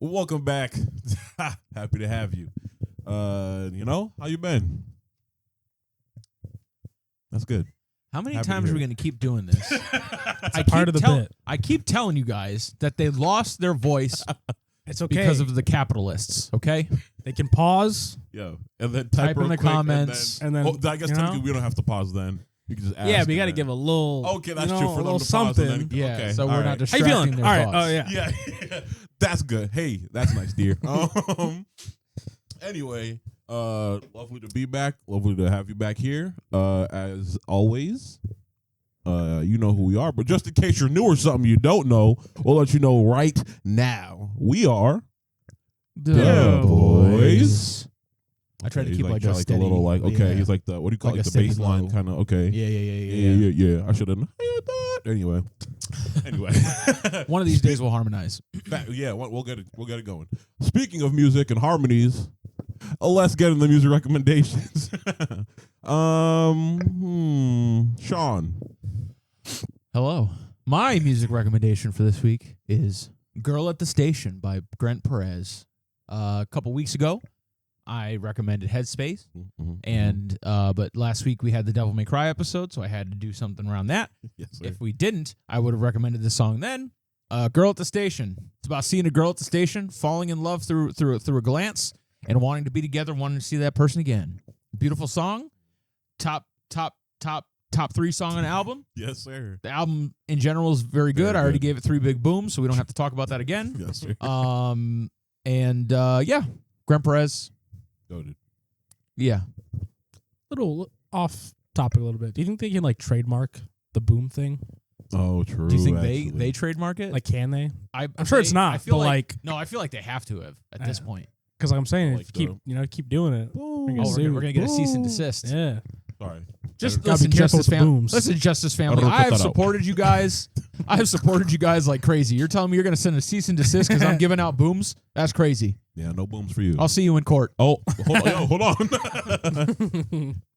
Welcome back. Happy to have you. How you been? That's good. How many Happy times to are we hear going to keep doing this? It's a part of the bit. I keep telling you guys that they lost their voice It's okay. because of the capitalists, okay? They can pause. Yo, and then Type in real the quick, comments. And then, I guess technically we don't have to pause then. You can just ask. Yeah, we got to and give then- a little. Okay, that's you true know, for a them little to pause and something. then- Yeah, Okay, so all we're right. not How you distracting feeling? their All right. thoughts. Oh yeah. Yeah, that's good. Hey, that's nice, dear. Anyway, lovely to be back. Lovely to have you back here. As always, you know who we are, but just in case you're new or something you don't know, we'll let you know right now. We are The Boys. I try to He's keep like try a like steady. a little like okay. Yeah. He's like the what do you call Like it? a The steady bass line low. kind of okay. Yeah. I should have. Anyway. One of these days we'll harmonize. Yeah, we'll get it going. Speaking of music and harmonies, let's get in the music recommendations. Shawn. Hello. My music recommendation for this week is Girl at the Station by Brent Perez. A couple weeks ago, I recommended Headspace, and but last week we had the Devil May Cry episode, so I had to do something around that. Yes, sir. If we didn't, I would have recommended this song then. Girl at the Station. It's about seeing a girl at the station, falling in love through a glance, and wanting to be together, wanting to see that person again. Beautiful song. Top 3 song on the album. Yes, sir. The album in general is very good. Very I already good. gave it 3 big booms, so we don't have to talk about that again. Yes, sir. Grant Perez. Noted. Yeah. little off topic a little bit. Do you think they can like trademark the boom thing? Oh, true. Do you think actually. they trademark it? Like, can they? I'm sure it's not, I feel but, like- no, I feel like they have to have at this point. Because like I'm saying, Like if you keep doing it. Boom. We're gonna Oh, sue. we're gonna get a cease and desist. Yeah. Sorry. Just Gotta be listen, careful Justice with the Family. booms. Listen, Justice Family. I'll I cut have that out. supported you guys. I have supported you guys like crazy. You're telling me you're gonna send a cease and desist because I'm giving out booms? That's crazy. Yeah, no booms for you. I'll see you in court. Oh, hold on.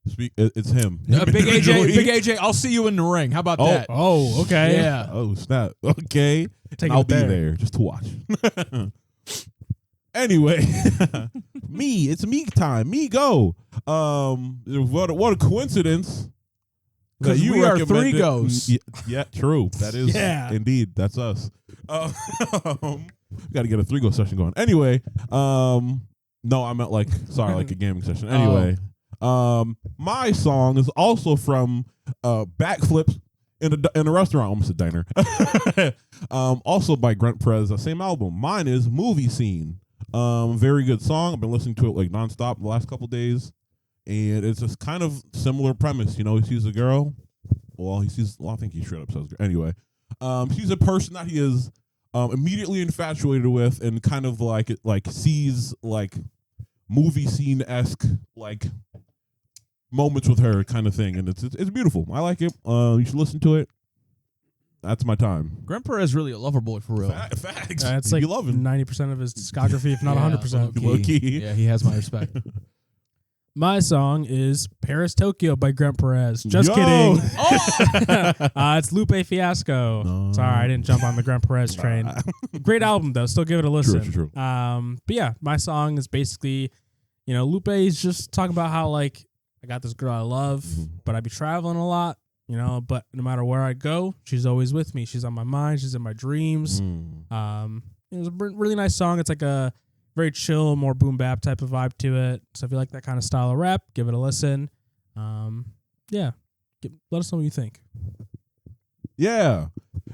It's him. Big Individually. AJ, I'll see you in the ring. How about that? Oh, okay. Yeah. Oh, snap. Okay. Take I'll it be there. there just to watch. Anyway, it's me time. Me go. What a coincidence. that 'Cause you we are recommended- 3 goes. Yeah, true. That is Yeah. indeed. That's us. Got to get a 3-go session going. Anyway, no, I meant like a gaming session. Anyway, my song is also from Backflips in a restaurant, almost a diner. Also by Grant Perez, the same album. Mine is Movie Scene. Very good song. I've been listening to it like nonstop the last couple days, and it's just kind of similar premise. You know, he sees a girl. Well, I think he straight up says. Anyway, she's a person that he is immediately infatuated with, and kind of like sees like movie scene-esque like moments with her kind of thing, and it's beautiful. I like it. You should listen to it. That's my time. Grant Perez really a lover boy for real. Facts. It's You like love him. 90% of his discography, if not 100%. Low-key. Yeah, he has my respect. My song is Paris Tokyo by Grant Perez. Just Yo! kidding. Oh! It's Lupe Fiasco. No. Sorry, I didn't jump on the Grant Perez train. Great album though. Still give it a listen. True. But yeah, my song is basically, Lupe is just talking about how like I got this girl I love, but I be traveling a lot, but no matter where I go, she's always with me. She's on my mind. She's in my dreams. It was a really nice song. It's like a very chill, more boom bap type of vibe to it. So if you like that kind of style of rap, give it a listen. Yeah, let us know what you think. Yeah,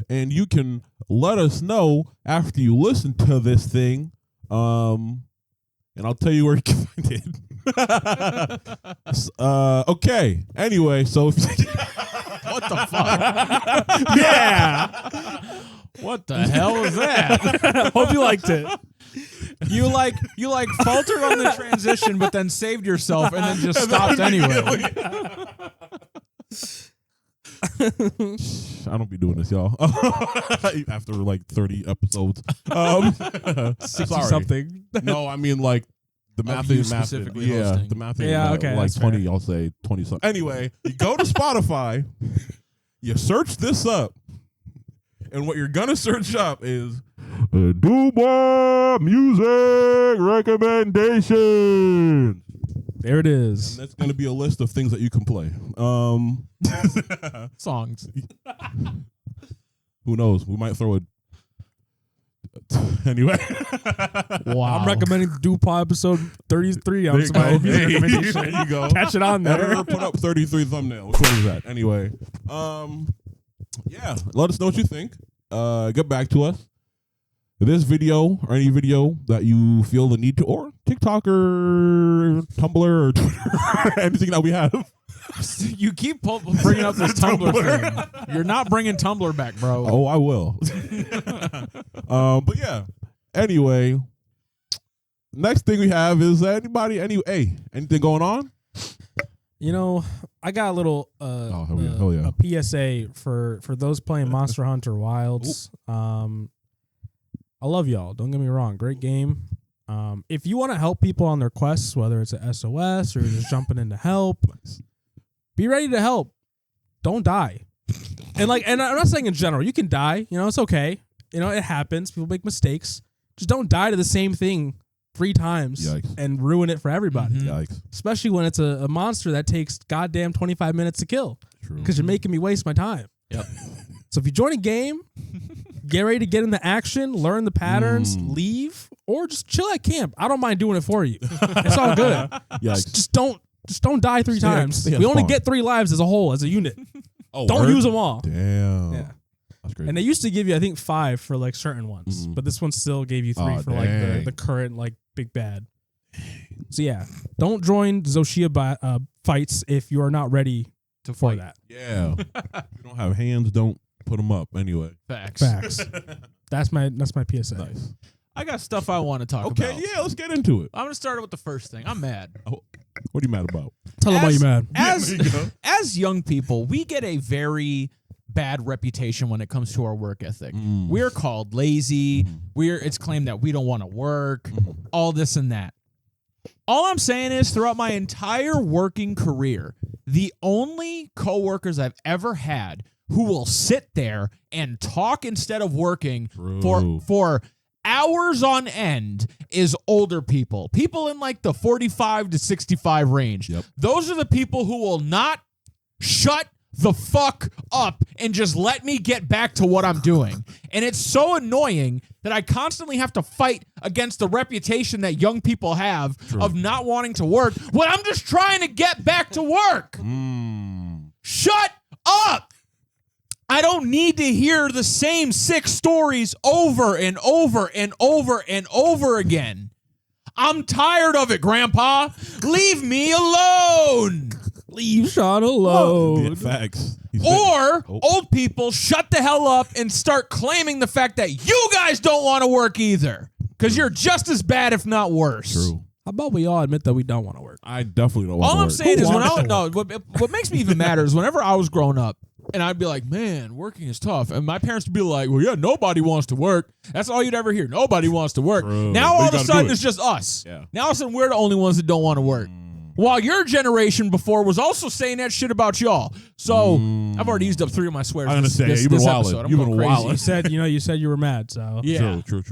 and you can let us know after you listen to this thing, and I'll tell you where you can find it. Okay. Anyway, so if What the fuck? Yeah. What the hell was that? Hope you liked it. You faltered on the transition, but then saved yourself and then just stopped anyway. I don't be doing this, y'all. After like 30 episodes, 60 sorry. something. No, I mean like the math you ain't math. specifically Yeah, hosting. the math. Yeah, ain't okay, like that's 20. fair. I'll say 20 something. Anyway, you go to Spotify, you search this up, and what you're gonna search up is Dubois music recommendation. There it is. And that's going to be a list of things that you can play. Songs. Who knows? We might throw it. Anyway. Wow. I'm recommending Dubois episode 33 on There you my go. music There recommendation. you go. Catch it on there. Never put up 33 thumbnail. Which one is that? Anyway. Yeah. Let us know what you think. Get back to us. This video or any video that you feel the need to, or TikTok or Tumblr or Twitter, anything that we have. You keep bringing up this Tumblr thing. You're not bringing Tumblr back, bro. Oh, I will. But yeah. Anyway, next thing we have is anything going on? You know, I got a little a PSA for those playing Monster Hunter Wilds. I love y'all. Don't get me wrong. Great game. If you want to help people on their quests, whether it's a SOS or you're just jumping in to help, be ready to help. Don't die. And I'm not saying in general, you can die. You know, it's okay. You know, it happens. People make mistakes. Just don't die to the same thing 3 times and ruin it for everybody. Yikes. Especially when it's a monster that takes goddamn 25 minutes to kill. True. Because you're making me waste my time. Yep. So if you join a game, get ready to get into action, learn the patterns, leave, or just chill at camp. I don't mind doing it for you. It's all good. Just don't die 3 times. We only get 3 lives as a whole, as a unit. Don't use them all. Damn. Yeah. That's great. And they used to give you, I think, 5 for like certain ones, but this one still gave you 3 for like the current like big bad. So yeah, don't join Zoshia fights if you are not ready for that. Yeah. If you don't have hands, don't put them up. Anyway. Facts. That's my PSA. Nice. I got stuff I want to talk about. Okay, yeah, let's get into it. I'm going to start with the first thing. I'm mad. What are you mad about? Tell them why you're mad. As young people, we get a very bad reputation when it comes to our work ethic. We're called lazy. It's claimed that we don't want to work, all this and that. All I'm saying is throughout my entire working career, the only coworkers I've ever had who will sit there and talk instead of working for hours on end is older people. People in like the 45 to 65 range. Yep. Those are the people who will not shut the fuck up and just let me get back to what I'm doing. And it's so annoying that I constantly have to fight against the reputation that young people have of not wanting to work when I'm just trying to get back to work. Shut up. I don't need to hear the same 6 stories over and over and over and over again. I'm tired of it, Grandpa. Leave me alone. Leave Shawn alone. Yeah, facts. Or old people shut the hell up and start claiming the fact that you guys don't want to work either. Because you're just as bad, if not worse. True. How about we all admit that we don't want to work? I definitely don't want to work. All I'm saying is what makes me even madder is whenever I was growing up, and I'd be like, man, working is tough. And my parents would be like, well, yeah, nobody wants to work. That's all you'd ever hear. Nobody wants to work. True. Now all of a sudden it's just us. Yeah. Now all of a sudden we're the only ones that don't want to work. While your generation before was also saying that shit about y'all. So I've already used up 3 of my swears. I'm gonna say you've been wilding. You've been wilding. You said you were mad. So yeah. True.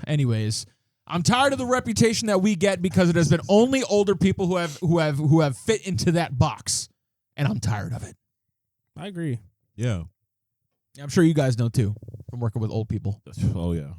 Anyways, I'm tired of the reputation that we get because it has been only older people who have fit into that box, and I'm tired of it. I agree. Yeah. I'm sure you guys know too from working with old people. Oh yeah.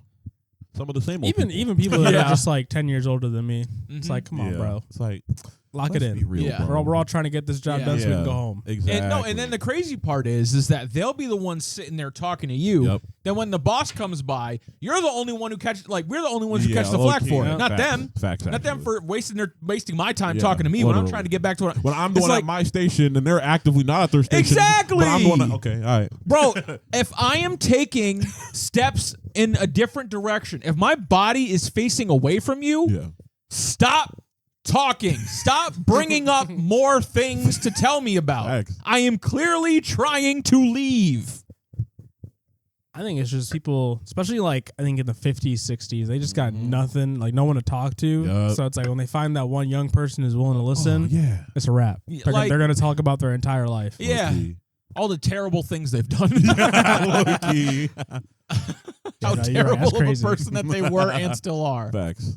Some of the same old people. Even people that are just like 10 years older than me. It's like, come on, bro. It's like, lock it in. Be real, Yeah. bro. We're all trying to get this job done so we can go home. Exactly. And then the crazy part is that they'll be the ones sitting there talking to you. Yep. Then when the boss comes by, you're the only one who we're the only ones who catch the flack for it. Not them. Facts. Not them for wasting my time talking to me when I'm trying to get back to what when I'm the one at my station and they're actively not at their station. Exactly. But I'm the one that, okay, all right. Bro, if I am taking steps in a different direction, if my body is facing away from you, stop talking. Stop bringing up more things to tell me about. Facts. I am clearly trying to leave. I think it's just people, especially like I think in the 50s, 60s, they just got nothing, like no one to talk to. Yep. So it's like when they find that one young person who's willing to listen, it's a wrap. They're going to talk about their entire life. Yeah. All the terrible things they've done. how no, you're right. terrible That's of a crazy. person that they were and still are. Facts.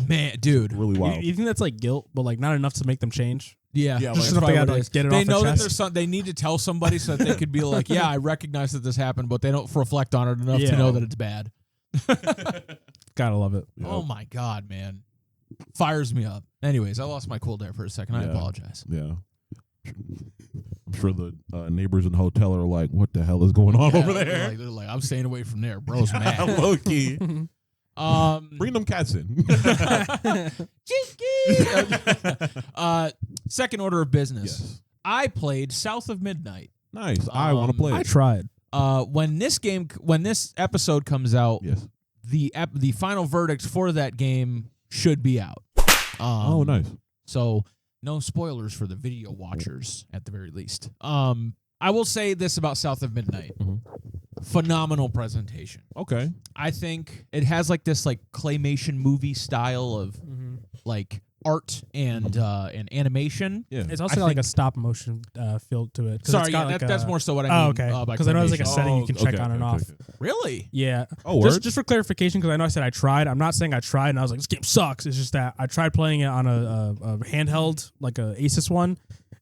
Man, dude. Really wild. You think that's like guilt, but like not enough to make them change? Yeah, Yeah, Just like, enough they gotta probably like, get it they off know their that chest. there's some. They need to tell somebody so that they could be like, "Yeah, I recognize that this happened," but they don't reflect on it enough to Yeah. know that it's bad. Gotta love it. Yeah. Oh my god, man, fires me up. Anyways, I lost my cool there for a second. I Yeah. apologize. Yeah. I'm sure the neighbors in the hotel are like, "What the hell is going on over there?" They're like, I'm staying away from there. Bro's mad. Low key. Bring them cats in. Second order of business. Yes. I played South of Midnight. Nice. I want to play I it. tried. When this episode comes out, Yes. the final verdict for that game should be out. Oh, nice. So no spoilers for the video watchers at the very least. I will say this about South of Midnight. Mhm. Phenomenal presentation. Okay. I think it has like this like claymation movie style of like art and animation. Yeah. It's also I got like think- a stop motion feel to it. 'cause Sorry, it's got yeah, like that's a- more so what I mean. Oh, okay. By Because I know there's like a claymation. setting you can check okay, on and okay, off. okay. Really? Yeah. Oh, word? Just for clarification, because I know I said I tried. I'm not saying I tried and I was like, this game sucks. It's just that I tried playing it on a handheld, like a Asus one.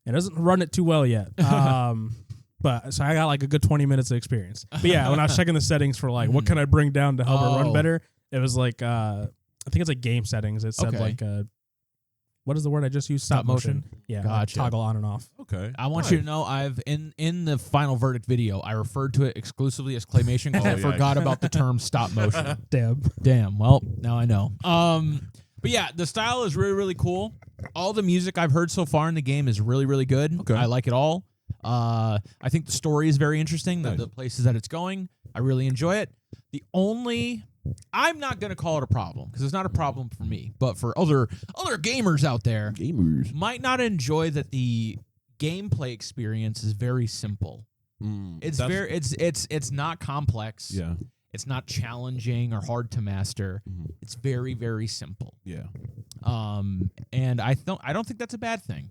It doesn't run it too well yet. But so I got like a good 20 minutes of experience. But yeah, when I was checking the settings for like what can I bring down to help it run Oh. better, it was like I think it's like game settings. It said Okay. like what is the word I just used? Stop motion. Yeah, like Gotcha. toggle on and off. Okay. I want Nice. you to know I've in the final verdict video I referred to it exclusively as claymation because Oh, I yeah. forgot about the term stop motion. Damn. Well, now I know. But yeah, the style is really, really cool. All the music I've heard so far in the game is really, really good. Okay. I like it all. I think the story is very interesting. Nice. The places that it's going, I really enjoy it. I'm not going to call it a problem because it's not a problem for me, but for other gamers out there, Gamers. might not enjoy that the gameplay experience is very simple. It's it's not complex. Yeah. It's not challenging or hard to master. It's very, very simple. Yeah. And I don't think that's a bad thing.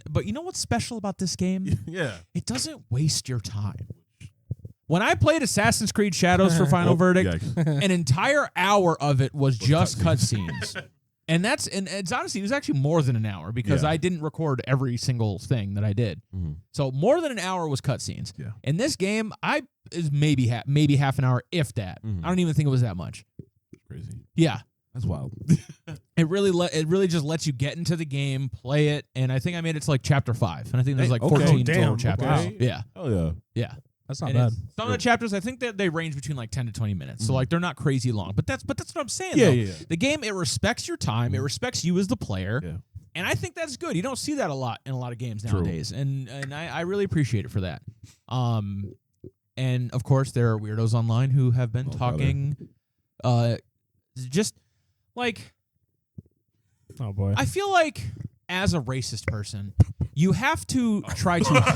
But you know what's special about this game? Yeah. It doesn't waste your time. When I played Assassin's Creed Shadows for Final Verdict, Yikes. an entire hour of it was just cutscenes. And it's honestly, it was actually more than an hour because Yeah. I didn't record every single thing that I did. So more than an hour was cutscenes. Yeah. In this game, is maybe half an hour, if that. I don't even think it was that much. Crazy. Yeah. That's wild. It really just lets you get into the game, play it, and I think I made it to like chapter 5, and I think there's like 14 total chapters. Wow. Yeah, Oh yeah. yeah. That's not And bad. some of the chapters, I think that they range between like 10 to 20 minutes, so like they're not crazy long. But that's what I'm saying. Yeah, though. yeah. The game, it respects your time, it respects you as the player, Yeah. and I think that's good. You don't see that a lot in a lot of games True. nowadays, and I really appreciate it for that. And of course, there are weirdos online who have been talking, just like. Oh boy. I feel like as a racist person, you have to try to. I was like,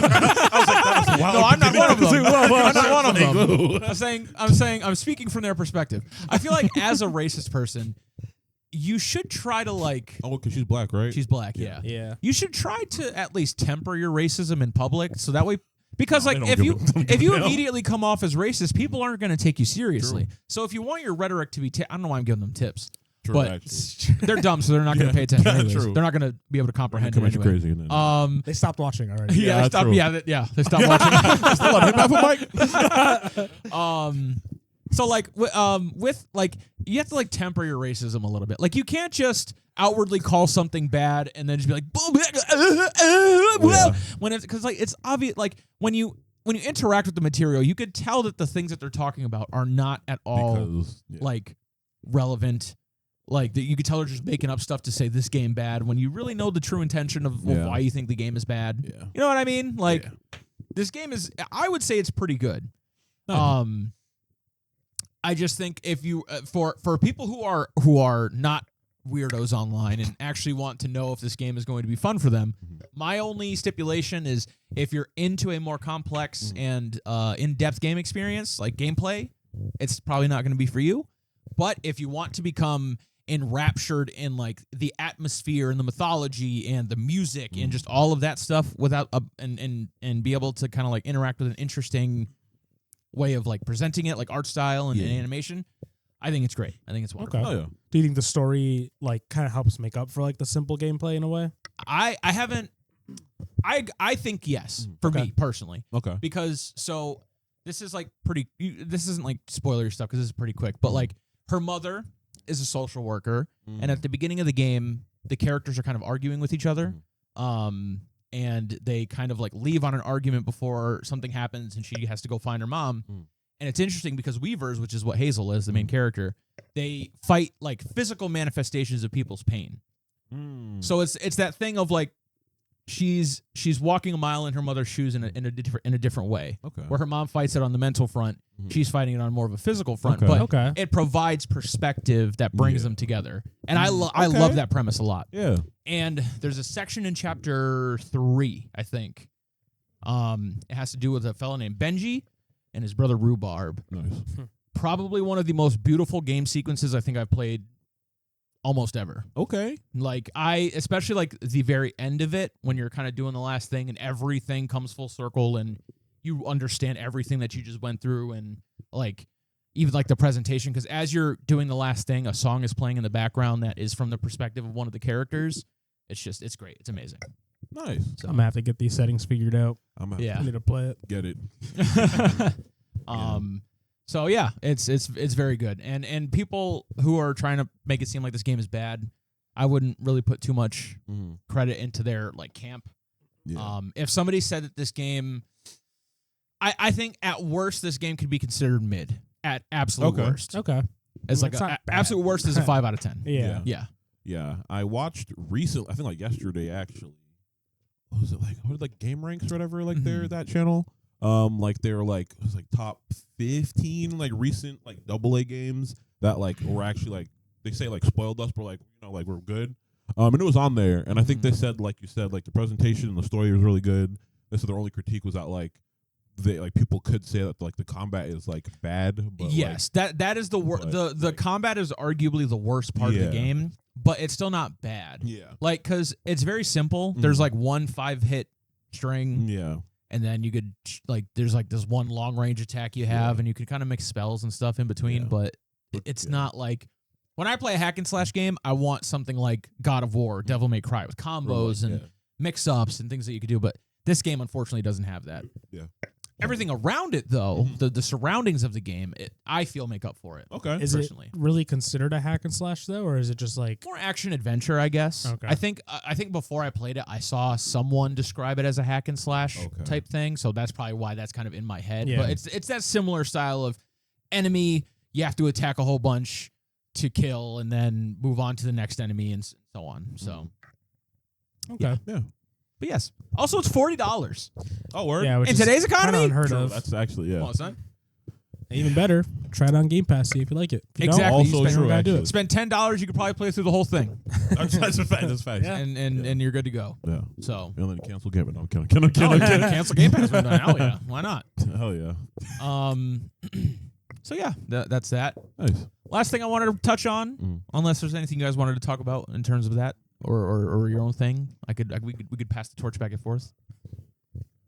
that was wild. No, I'm not one of them. I'm not one of Like, them. I'm speaking from their perspective. I feel like as a racist person, you should try to like. Oh, because she's black, right? She's black, yeah. Yeah. You should try to at least temper your racism in public, so that way. Because No, like they if don't you give a- don't if give you a damn. immediately come off as racist, people aren't going to take you seriously. So if you want your rhetoric to be, I don't know why I'm giving them tips. True, But actually. they're dumb, so they're not going to pay attention. Anyways. True. They're not going to be able to comprehend Come it at you anyway. crazy. And then, They stopped watching already. Yeah, that's stop. true. They stopped watching. Still on him half a mic. So like with like you have to like temper your racism a little bit. Like you can't just outwardly call something bad and then just be like when it's because like it's obvious. Like when you interact with the material, you could tell that the things that they're talking about are not at all Because, yeah. like relevant. Like that you could tell they're just making up stuff to say this game bad when you really know the true intention of Yeah. why you think the game is bad. Yeah. You know what I mean? Like Yeah. this game is, I would say it's pretty good. Nice. I just think if you for people who are not weirdos online and actually want to know if this game is going to be fun for them, my only stipulation is if you're into a more complex and in-depth game experience like gameplay, it's probably not going to be for you. But if you want to become enraptured in like the atmosphere and the mythology and the music and just all of that stuff without and be able to kind of like interact with an interesting way of like presenting it, like art style and animation. I think it's great. I think it's wonderful. Okay. Oh yeah. Do you think the story like kind of helps make up for like the simple gameplay in a way? I haven't. I think yes for me personally. Okay. Because so this is like pretty. This isn't like spoiler stuff because this is pretty quick. But like her mother is a social worker, and at the beginning of the game, the characters are kind of arguing with each other. And they kind of like leave on an argument before something happens, and she has to go find her mom. And it's interesting because Weavers, which is what Hazel is, the main character, they fight like physical manifestations of people's pain. So it's that thing of like she's walking a mile in her mother's shoes in a different way. Okay. Where her mom fights it on the mental front, she's fighting it on more of a physical front. But it provides perspective that brings them together, and I love that premise a lot. Yeah. And there's a section in chapter 3, I think. It has to do with a fellow named Benji and his brother Rhubarb. Nice. Probably one of the most beautiful game sequences I think I've played almost ever. Okay. Like especially like the very end of it when you're kind of doing the last thing and everything comes full circle and you understand everything that you just went through, and like even like the presentation, because as you're doing the last thing, a song is playing in the background that is from the perspective of one of the characters. It's great. It's amazing. Nice. So, I'm gonna have to get these settings figured out. I'm gonna I need to play it. get it. So yeah, it's very good. And people who are trying to make it seem like this game is bad, I wouldn't really put too much credit into their like camp. Yeah. If somebody said that this game, I think at worst this game could be considered mid. At absolute worst. Okay. It's like absolute worst is a 5 out of 10. Yeah. Yeah. I watched recently, I think like yesterday actually. What was it like? What like Game Ranks or whatever? Like that channel. Like they're like it was like top 15 like recent like AA games that like were actually like they say like spoiled us, but like like we're good. And it was on there, and I think they said like you said like the presentation and the story was really good. They said their only critique was that like they like people could say that like the combat is like bad. But yes, like, that is the combat is arguably the worst part of the game, but it's still not bad. Yeah, like because it's very simple. There's like 1 5-hit string. Yeah. And then you could like there's like this one long range attack you have, and you could kind of mix spells and stuff in between. But it's not like when I play a hack and slash game, I want something like God of War, Devil May Cry with combos and mix ups and things that you could do. But this game unfortunately doesn't have that. Yeah. Everything around it though, the surroundings of the game, I feel make up for it. Okay. Is personally. it really considered a hack and slash though, or is it just like More action adventure, I guess. Okay. I think before I played it, I saw someone describe it as a hack and slash type thing, so that's probably why that's kind of in my head. Yeah. But it's that similar style of enemy you have to attack a whole bunch to kill, and then move on to the next enemy and so on. So okay? Yeah. but yes, also it's $40 Oh, word. Yeah, which in is today's kinda economy. unheard True, of. that's actually Come on, son. Even better, try it on Game Pass, see if you like it. If you Exactly. don't, Also you spend true, gotta do actually. it. Spend $10, you could probably play through the whole thing, That's a fact. That's fact. and you're good to go. Yeah. So And then cancel game. No, I'm kidding. I'm cancel Game Pass. Hell yeah, why not? Hell yeah. So yeah, that's that. Nice. Last thing I wanted to touch on, unless there's anything you guys wanted to talk about in terms of that or your own thing, we could pass the torch back and forth.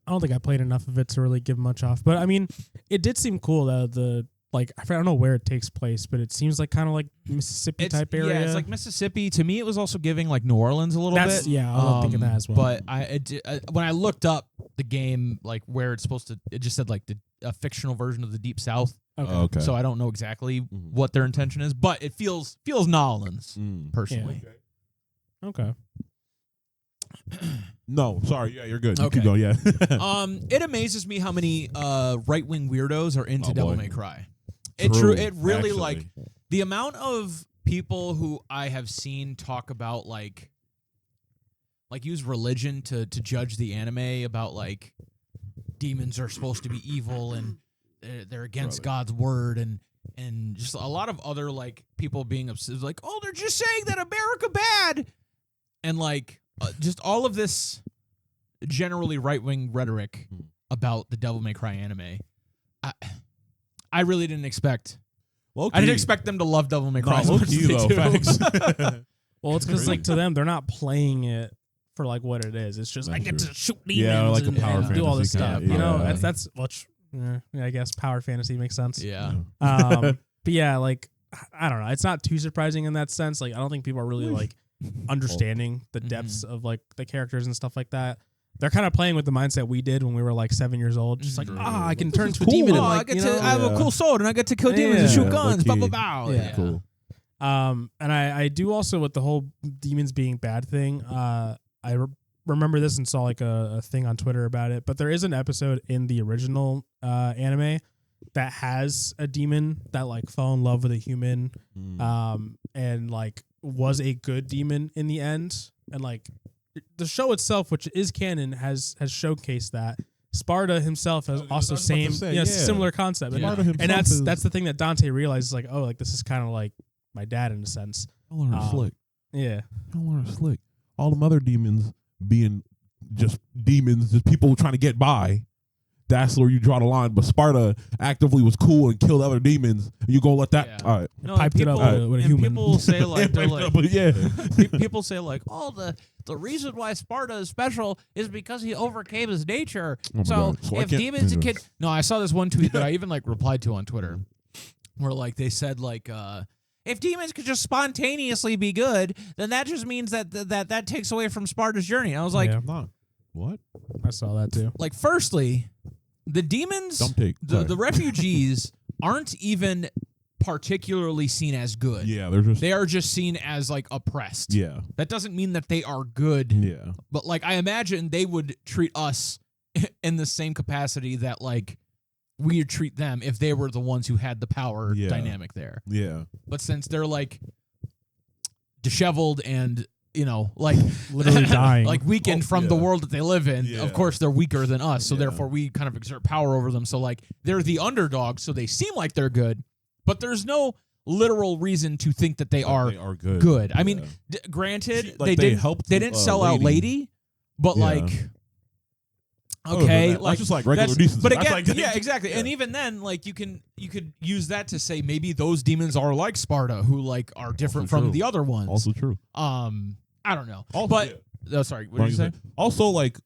I don't think I played enough of it to really give much off, but I mean, it did seem cool. I don't know where it takes place, but it seems like kind of like Mississippi type area. Yeah, it's like Mississippi. To me, it was also giving like New Orleans a little bit. Yeah, I was thinking that as well. But when I looked up the game, like where it's supposed to, it just said like a fictional version of the Deep South. Okay. So I don't know exactly what their intention is, but it feels New Orleans personally. Yeah. Okay. No, sorry. Yeah, you're good. You Okay. keep going. Yeah. It amazes me how many right-wing weirdos are into Oh, Devil boy. May Cry. True, It really actually. like the amount of people who I have seen talk about like use religion to judge the anime about like demons are supposed to be evil and they're against God's word and just a lot of other like people being obsessed like, oh, they're just saying that America bad, and like just all of this generally right-wing rhetoric about the Devil May Cry anime. I really didn't expect. I didn't expect them to love Devil May Cry as much as they do. Facts. Well, it's because like to them, they're not playing it for like what it is. It's just I get to shoot demons Yeah, like a and power do all this fantasy stuff. kinda, You know, yeah. that's which I guess power fantasy makes sense. Yeah. But yeah, like I don't know. It's not too surprising in that sense. Like I don't think people are really like understanding the depths of like the characters and stuff like that. They're kind of playing with the mindset we did when we were like 7 years old. Just like, I can turn into a demon. And, like, I have a cool sword and I get to kill demons and shoot guns. Blah, blah, blah. Yeah. Cool. And I do also with the whole demons being bad thing. I remember this and saw like a thing on Twitter about it. But there is an episode in the original anime that has a demon that like fell in love with a human, and like was a good demon in the end, and like. The show itself, which is canon, has showcased that. Sparta himself has also similar concept, and that's the thing that Dante realizes, like, oh, like this is kind of like my dad in a sense. Don't learn slick. Yeah, don't learn slick. All them other demons being just demons, just people trying to get by. That's where you draw the line. But Sparta actively was cool and killed other demons. You gonna let that? Yeah. All right. No, piped it up with a human. People say like, yeah. People say like, oh, the reason why Sparta is special is because he overcame his nature. So if demons could, no, I saw this one tweet that I even like replied to on Twitter, where like they said like, if demons could just spontaneously be good, then that just means that takes away from Sparta's journey. And I was like, what? I saw that too. Like, firstly, the demons, the refugees aren't even particularly seen as good. Yeah, they are just seen as like oppressed. Yeah. That doesn't mean that they are good. Yeah. But like I imagine they would treat us in the same capacity that like we would treat them if they were the ones who had the power dynamic there. Yeah. But since they're like disheveled and like literally dying, like weakened from the world that they live in. Yeah. Of course, they're weaker than us, so therefore we kind of exert power over them. So like they're the underdogs, so they seem like they're good, but there's no literal reason to think that they are good. Yeah. I mean, granted, they didn't sell out Lady, but like. Okay, like just like regular decency. But again, like, exactly. Yeah. And even then, like you could use that to say maybe those demons are like Sparta, who like are different from the other ones. Also true. I don't know. Also, sorry, what did you say? Also, like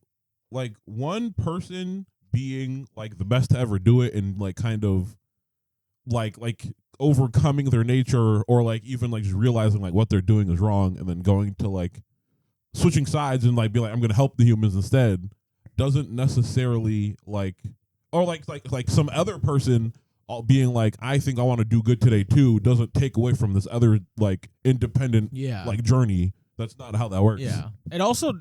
one person being like the best to ever do it, and like kind of like overcoming their nature, or like even like just realizing like what they're doing is wrong, and then going to like switching sides and like be like, I'm gonna help the humans instead. Doesn't necessarily like, or like some other person being like, I think I want to do good today too, doesn't take away from this other like independent like journey. That's not how that works. Yeah. It also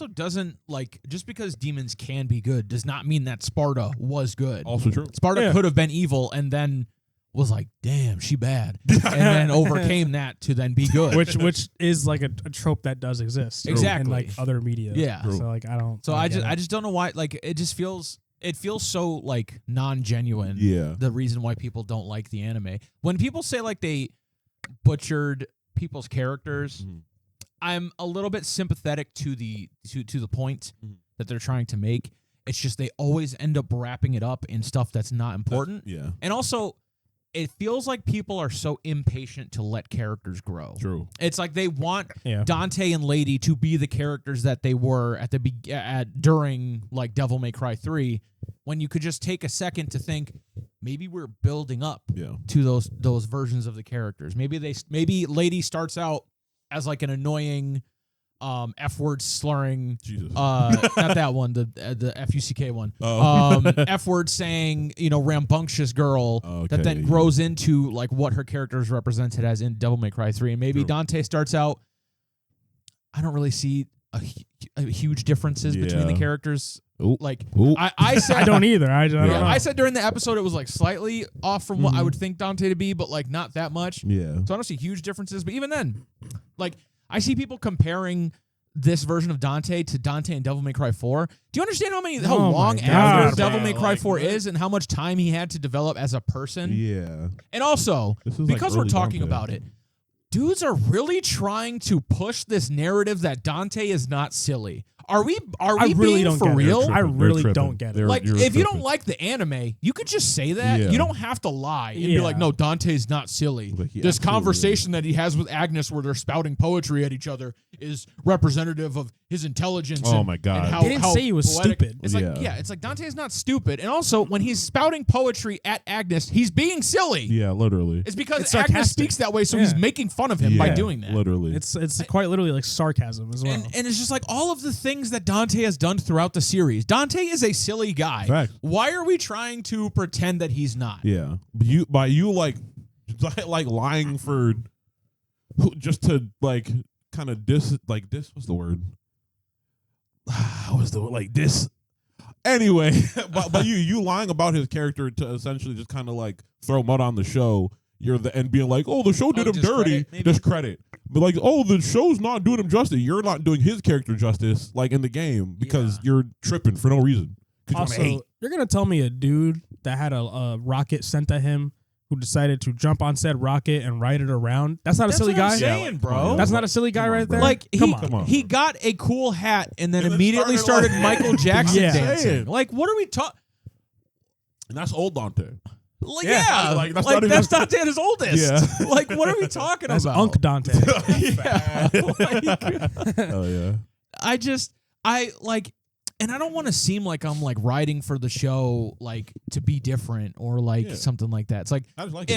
doesn't like, just because demons can be good does not mean that Sparta was good. Also true. Sparta could have been evil and then was like, damn, she bad, and then overcame that to then be good. Which is like a trope that does exist. Exactly. In like other media. Yeah. True. So like I don't. So I just don't know why. Like it feels so like non-genuine. Yeah. The reason why people don't like the anime, when people say like they butchered people's characters, I'm a little bit sympathetic to the point that they're trying to make. It's just they always end up wrapping it up in stuff that's not important. Yeah. And also, it feels like people are so impatient to let characters grow. True. It's like they want Dante and Lady to be the characters that they were during like Devil May Cry 3, when you could just take a second to think maybe we're building up to those versions of the characters. Maybe Lady starts out as like an annoying F-word slurring, not that one, the F-U-C-K one, F-word saying, rambunctious girl that then grows into like what her character is represented as in Devil May Cry 3. And maybe Dante starts out, I don't really see a huge differences between the characters. I said I don't either. I don't know. I said during the episode it was like slightly off from what I would think Dante to be, but like not that much. Yeah. So I don't see huge differences. But even then, like I see people comparing this version of Dante to Dante and Devil May Cry 4. Do you understand how long after Devil May Cry 4 is, and how much time he had to develop as a person? Yeah. And also, because we're talking about it, dudes are really trying to push this narrative that Dante is not silly. Are we I really being don't for get it. real? I really They're don't get it. tripping. Like, You're if you tripping. don't like the anime, you could just say that. Yeah. You don't have to lie and be Yeah. like, no, Dante's not silly. Like, he This absolutely conversation that he has with Agnes where they're spouting poetry at each other is representative of his intelligence. Oh and, my God. and how, They didn't how say he was poetic. stupid. It's like, Yeah. it's like Dante is not stupid. And also, when he's spouting poetry at Agnes, he's being silly. Yeah, literally. It's because It's Agnes sarcastic. speaks that way, so Yeah. he's making fun of him by Yeah, doing that. Literally. It's quite literally like sarcasm as well. And it's just like all of the things that Dante has done throughout the series. Dante is a silly guy. Fact. Why are we trying to pretend that he's not? Yeah, you like lying for just to like kind of diss what's the word? What's the like this? Anyway, but you lying about his character to essentially just kind of like throw mud on the show. And being like, oh, the show did him dirty. discredit, maybe? Discredit. But like, oh, the show's not doing him justice. You're not doing his character justice, like in the game, because you're tripping for no reason. Also, you're gonna tell me a dude that had a rocket sent at him who decided to jump on said rocket and ride it around. That's not a silly what I'm guy. saying, bro. That's not a silly guy right there. Like come on. he got a cool hat and then And then immediately started started, Michael Jackson Yeah. dancing. Like, what are we talking? And that's old Dante. Like, Yeah. yeah, Like, that's like not even- that's Dante at his oldest. Yeah. Like, what are we talking That's about? Unc Dante. Yeah. Like, Oh yeah. I like, and I don't want to seem like I'm like writing for the show like to be different or like Yeah. something like that. It's like I just like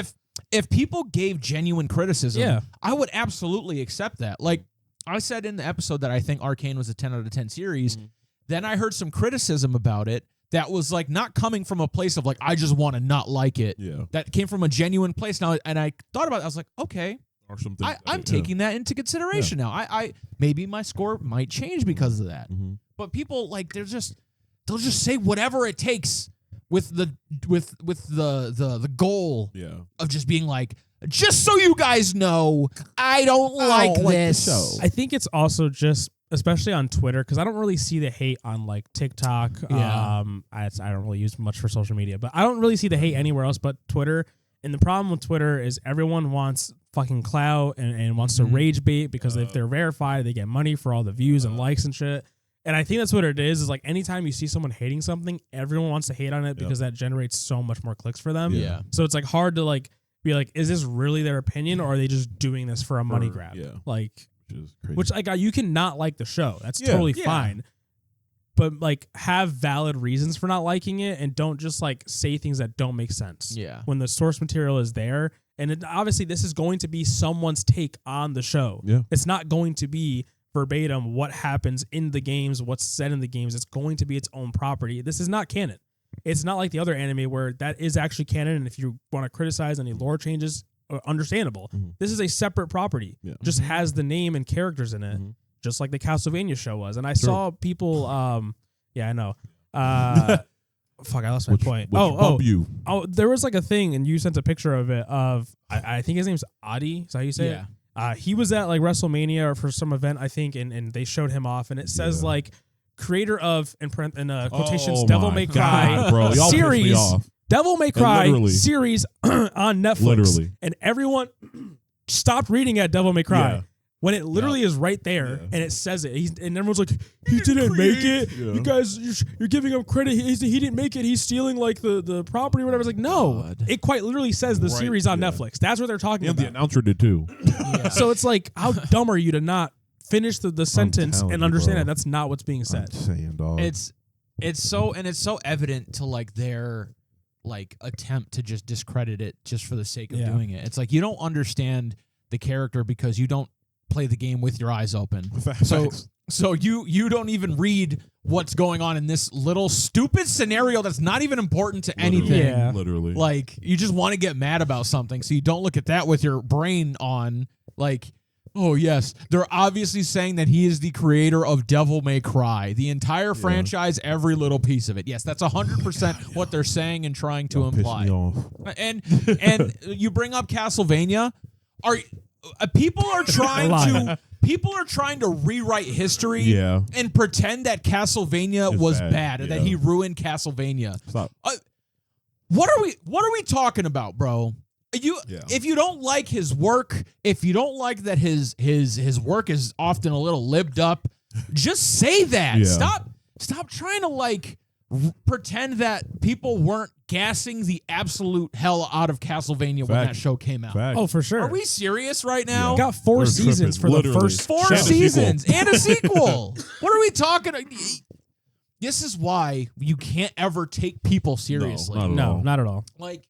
if people gave genuine criticism, Yeah. I would absolutely accept that. Like I said in the episode that I think Arcane was a 10 out of 10 series. Mm-hmm. Then I heard some criticism about it that was like not coming from a place of like I just want to not like it. Yeah. That came from a genuine place. Now, and I thought about it. I was like, okay, Or something. I'm taking that into consideration now. I maybe my score might change because of that. Mm-hmm. But people like they'll just say whatever it takes with the goal Yeah. of just being like, just so you guys know, I don't like like the this. show. I think it's also just, especially on Twitter, because I don't really see the hate on like TikTok. Yeah. I don't really use much for social media, but I don't really see the hate anywhere else but Twitter. And the problem with Twitter is everyone wants fucking clout and wants to rage bait because if they're verified, they get money for all the views and likes and shit. And I think that's what it is like anytime you see someone hating something, everyone wants to hate on it because that generates so much more clicks for them. Yeah. So it's like hard to like be like, is this really their opinion or are they just doing this for a money grab? yeah. Like, Which is crazy. which like you can not like the show. That's Yeah. totally Yeah. fine. But like have valid reasons for not liking it and don't just like say things that don't make sense. Yeah. When the source material is there. And obviously this is going to be someone's take on the show. Yeah. It's not going to be verbatim what happens in the games, what's said in the games. It's going to be its own property. This is not canon. It's not like the other anime where that is actually canon. And if you want to criticize any lore changes, understandable. Mm-hmm. This is a separate property. Yeah. Just has the name and characters in it, just like the Castlevania show was. And I saw people, yeah, I know. Fuck, I lost my point. You. Oh, there was like a thing, and you sent a picture of it. I think his name's Adi. Is that how you say it? He was at like WrestleMania or for some event, I think, and they showed him off, and it says like creator of in quotations Devil May Cry bro. Y'all pissed me series. off. Devil May Cry literally. series on Netflix. Literally. And everyone stopped reading at Devil May Cry. Yeah. When it literally is right there and it says it. And everyone's like, he didn't make it. Yeah. You guys, you're giving him credit. He didn't make it. He's stealing like the property or whatever. It's like, no. God. It quite literally says the Right, series on yeah. Netflix. That's what they're talking Yeah, the about. announcer did too. So it's like, how dumb are you to not finish the sentence telling and you, understand bro. that that's not what's being said. I'm saying, dog. It's so evident to like their like attempt to just discredit it just for the sake of Yeah. doing it. It's like you don't understand the character because you don't play the game with your eyes open. So you don't even read what's going on in this little stupid scenario that's not even important to anything. Yeah. Literally. Like you just want to get mad about something, so you don't look at that with your brain on. Like, oh yes, they're obviously saying that he is the creator of Devil May Cry, the entire franchise, every little piece of it. Yes, that's 100% what they're saying and trying to Y'all piss imply. me off. And you bring up Castlevania. People are trying to rewrite history Yeah. and pretend that Castlevania It's was bad, bad or that yeah. he ruined Castlevania. Stop. What are we talking about, bro? If you don't like his work, if you don't like that his work is often a little libbed up, Just say that. Yeah. Stop trying to like pretend that people weren't gassing the absolute hell out of Castlevania when that show came out. Oh, for sure. Are we serious right now? Got 4 seasons for the first 4 seasons and a sequel. What are we talking? This is why you can't ever take people seriously. No, not at all. Like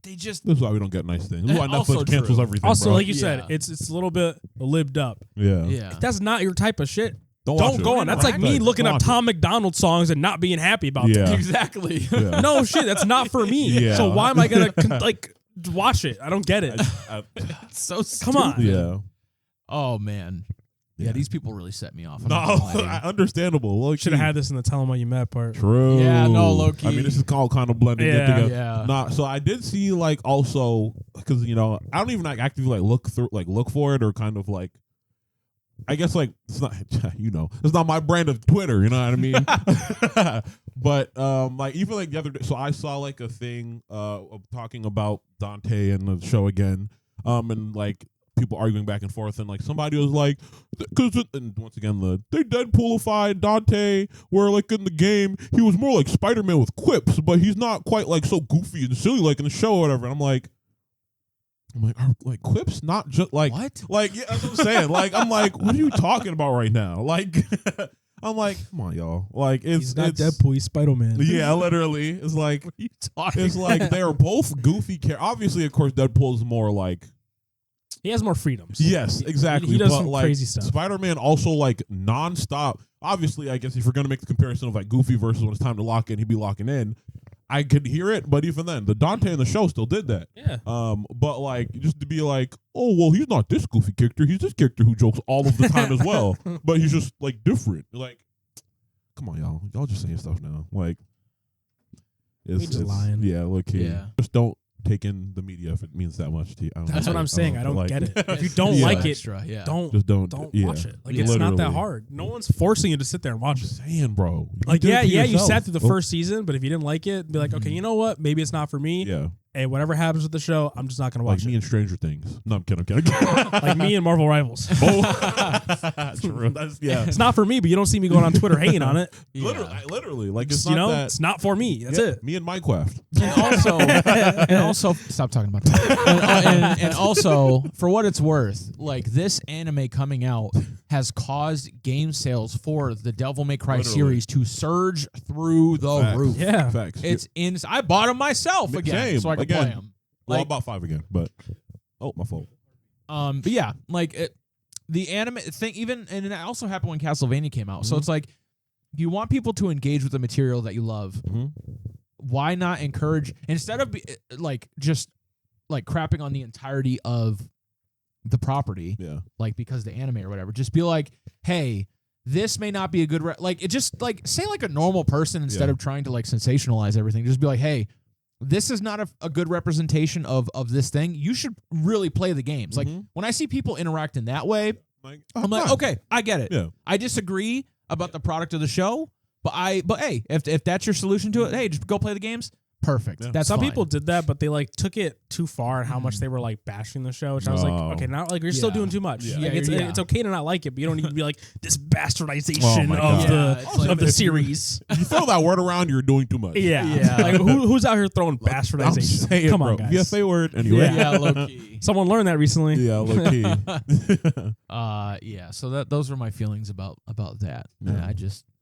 they just. This is why we don't get nice things. This is why Also Netflix cancels true. everything. Also, bro. like you said, it's a little bit lived up. Yeah. Yeah. If that's not your type of shit, Don't go on. That's like me looking up Don't Tom McDonald songs and not being happy about Yeah. them. Exactly. Yeah. No shit, that's not for me. Yeah. So why am I gonna like watch it? I don't get it. It's so stupid. Come on. Yeah. Oh man. Yeah, Yeah. these people really set me off. I'm No, not gonna lie to you. understandable. Low Should have had this in the tell 'em what you met part. True. Yeah, no, low key. I mean, this is all kind of blended in Yeah. together. Yeah. Nah, so I did see like also because I don't even like actively look for it or kind of like. I guess like it's not it's not my brand of Twitter, you know what I mean? But like even like the other day, so I saw like a thing of talking about Dante and the show again, and like people arguing back and forth, and like somebody was like, because and once again they Deadpoolified Dante, where like in the game he was more like Spider-Man with quips, but he's not quite like so goofy and silly like in the show or whatever. And I'm like, are like quips not just like What? Like yeah, that's what I'm saying. Like I'm like, what are you talking about right now? Like I'm like, come on, y'all. Like He's not Deadpool, he's Spider-Man. Yeah, literally. It's like What are you talking it's like they're both goofy characters. Obviously, of course, Deadpool's more like He has more freedoms. yes, exactly. He does but some like crazy stuff. Spider-Man also like nonstop. Obviously, I guess if you're gonna make the comparison of like Goofy versus when it's time to lock in, he'd be locking in. I could hear it, but even then, the Dante in the show still did that. Yeah. But like just to be like, oh well, he's not this goofy character. He's this character who jokes all of the time as well. But he's just like different. Like, come on, y'all. Y'all just saying stuff now. Like, We just lying. Yeah, look here. Yeah. Just don't take in the media if it means that much to you. I don't That's know. what I'm saying. I don't like- get it. If you don't Yeah. like it, Extra, yeah. don't Just don't yeah. watch it. Like it's not that Literally. hard. No one's forcing you to sit there and watch I'm it. just saying, bro. You Like did it to you yourself. sat through the Oh, first season, but if you didn't like it, be like, okay, you know what? Maybe it's not for me. Yeah. Hey, whatever happens with the show, I'm just not gonna Like watch me it. and Stranger Things. No, I'm kidding. I'm kidding. Like me and Marvel Rivals. True. That's, yeah. It's not for me, but you don't see me going on Twitter hating on it. Yeah. Literally. Like it's You not know, that. it's not for me. That's Yeah, it. Me and Minecraft. And also, stop talking about that. And also, for what it's worth, like this anime coming out has caused game sales for the Devil May Cry Literally. series to surge through the Facts. roof. Yeah. Facts. It's I bought them myself again, Same. so I could Again. play them. Well, Like, about 5 again, but my fault. but yeah, like the anime thing, even and it also happened when Castlevania came out. So it's like you want people to engage with the material that you love. Mm-hmm. Why not encourage instead of just crapping on the entirety of the property, Yeah. like because the anime or whatever? Just be like, hey, this may not be a good it just like say like a normal person instead Yeah. of trying to like sensationalize everything. Just be like, hey, this is not a good representation of this thing. You should really play the games. Like when I see people interact in that way, Like, I'm like, fine. okay, I get it. Yeah. I disagree about the product of the show, but hey, if that's your solution to it, hey, just go play the games. Perfect. Yeah. That's Some fine. people did that, but they like took it too far and how much they were like bashing the show. Which I was like, Oh. okay, now like you're still Yeah. doing too much. Yeah. Like, Yeah, it's okay to not like it, but you don't need to be like this Oh bastardization my of God. Yeah, it's like- the series. If you throw that word around, you're doing too much. Yeah, Yeah. Like who's out here throwing I'm bastardization? saying, Come on, bro. guys. Yeah, say word anyway. yeah, low key. Someone learned that recently. Yeah, low key. Yeah. So those were my feelings about that. Yeah.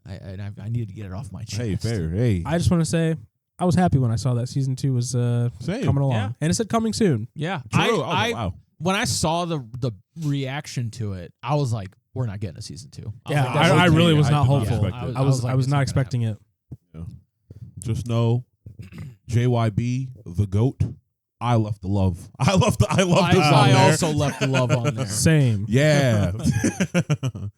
And I needed to get it off my chest. Hey, fair. Hey. I just want to say I was happy when I saw that season 2 was Same. coming along, Yeah. and it said coming soon. Yeah. True. I was like, wow. When I saw the reaction to it, I was like, we're not getting a season 2. Yeah, was like, that's I okay. really was I not did not hopeful. expect it. I was like, not it's gonna expecting it. Just know, JYB, the GOAT, I left the love. I love this on I there. also left the love on there. Same. Yeah.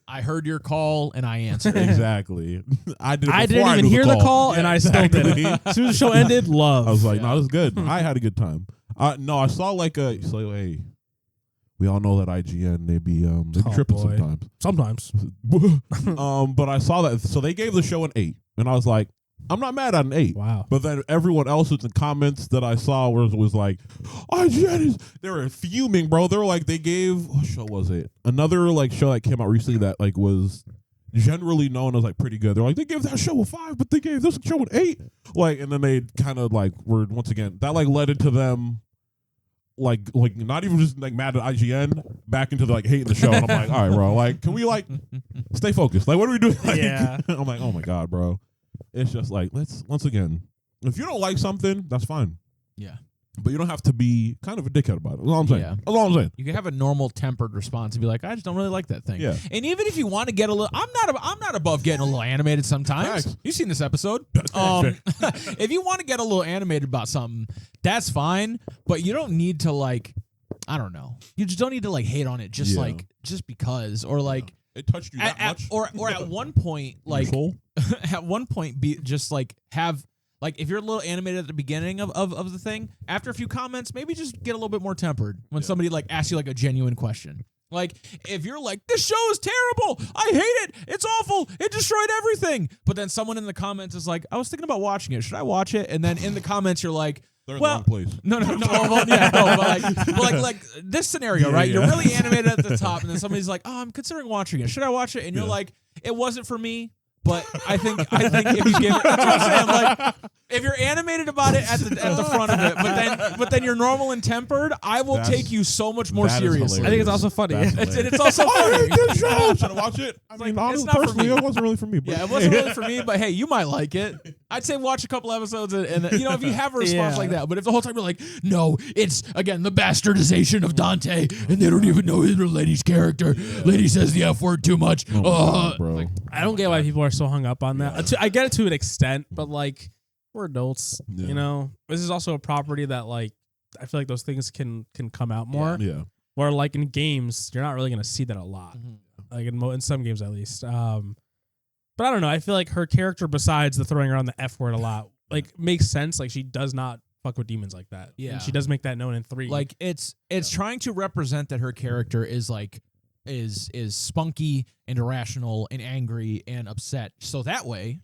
I heard your call and I answered. Exactly. I did it I before didn't even knew hear the call, Yeah, and I still did exactly. it. As soon as the show ended, love. I was like, no, Yeah. this is good. I had a good time. No, I saw like so hey, we all know that IGN they be tripping boy. sometimes. Sometimes. But I saw that, so they gave the show an 8, and I was like, I'm not mad at an 8. Wow. But then everyone else in the comments that I saw was like, IGN they were fuming, bro. They were like, they gave, what show was it? Another like show that came out recently that like was generally known as like pretty good. They're like, they gave that show a 5, but they gave this show an 8. Like, and then they kind of like were once again that like led into them like not even just like mad at IGN back into like hating the show. And I'm like, all right, bro, like, can we like stay focused? Like, what are we doing? Like, Yeah. I'm like, oh my god, bro. It's just like let's once again, if you don't like something, that's fine. Yeah. But you don't have to be kind of a dickhead about it. That's all I'm saying. Yeah. That's all I'm saying. You can have a normal tempered response and be like, I just don't really like that thing. Yeah. And even if you want to get a little, I'm not above getting a little animated sometimes. Facts. You've seen this episode. If you want to get a little animated about something, that's fine. But you don't need to like, I don't know. You just don't need to like hate on it just just because or like it touched you that much. Or at one point like at one point be just like have. Like, if you're a little animated at the beginning of the thing, after a few comments, maybe just get a little bit more tempered when somebody, like, asks you, like, a genuine question. Like, if you're like, this show is terrible, I hate it, it's awful, it destroyed everything. But then someone in the comments is like, I was thinking about watching it, should I watch it? And then in the comments, you're like, they're in the wrong place. No, but like this scenario, right? You're really animated at the top, and then somebody's like, oh, I'm considering watching it, should I watch it? And you're like, it wasn't for me. But I think if you give it, that's what I'm saying. Like, if you're animated about it at the front of it, but then you're normal and tempered, I will take you so much more seriously. I think it's also funny. It's also funny. Good show. Should I watch it? I mean, honestly, not for personally, me. it wasn't really for me. But Yeah, it wasn't really for me, but hey, you might like it. I'd say watch a couple episodes and if you have a response like that. But if the whole time you're like, no, it's again the bastardization of Dante, and they don't even know his or Lady's character. Lady says the F word too much. God, bro. Like, I don't get why people are so hung up on that. I get it to an extent, but like we're adults, you know. This is also a property that like I feel like those things can come out more. Yeah. Where like in games, you're not really gonna see that a lot. Like in some games at least. But I don't know. I feel like her character, besides the throwing around the F word a lot, like makes sense. Like she does not fuck with demons like that. Yeah, and she does make that known in 3. Like it's trying to represent that her character is like is spunky and irrational and angry and upset. So that way,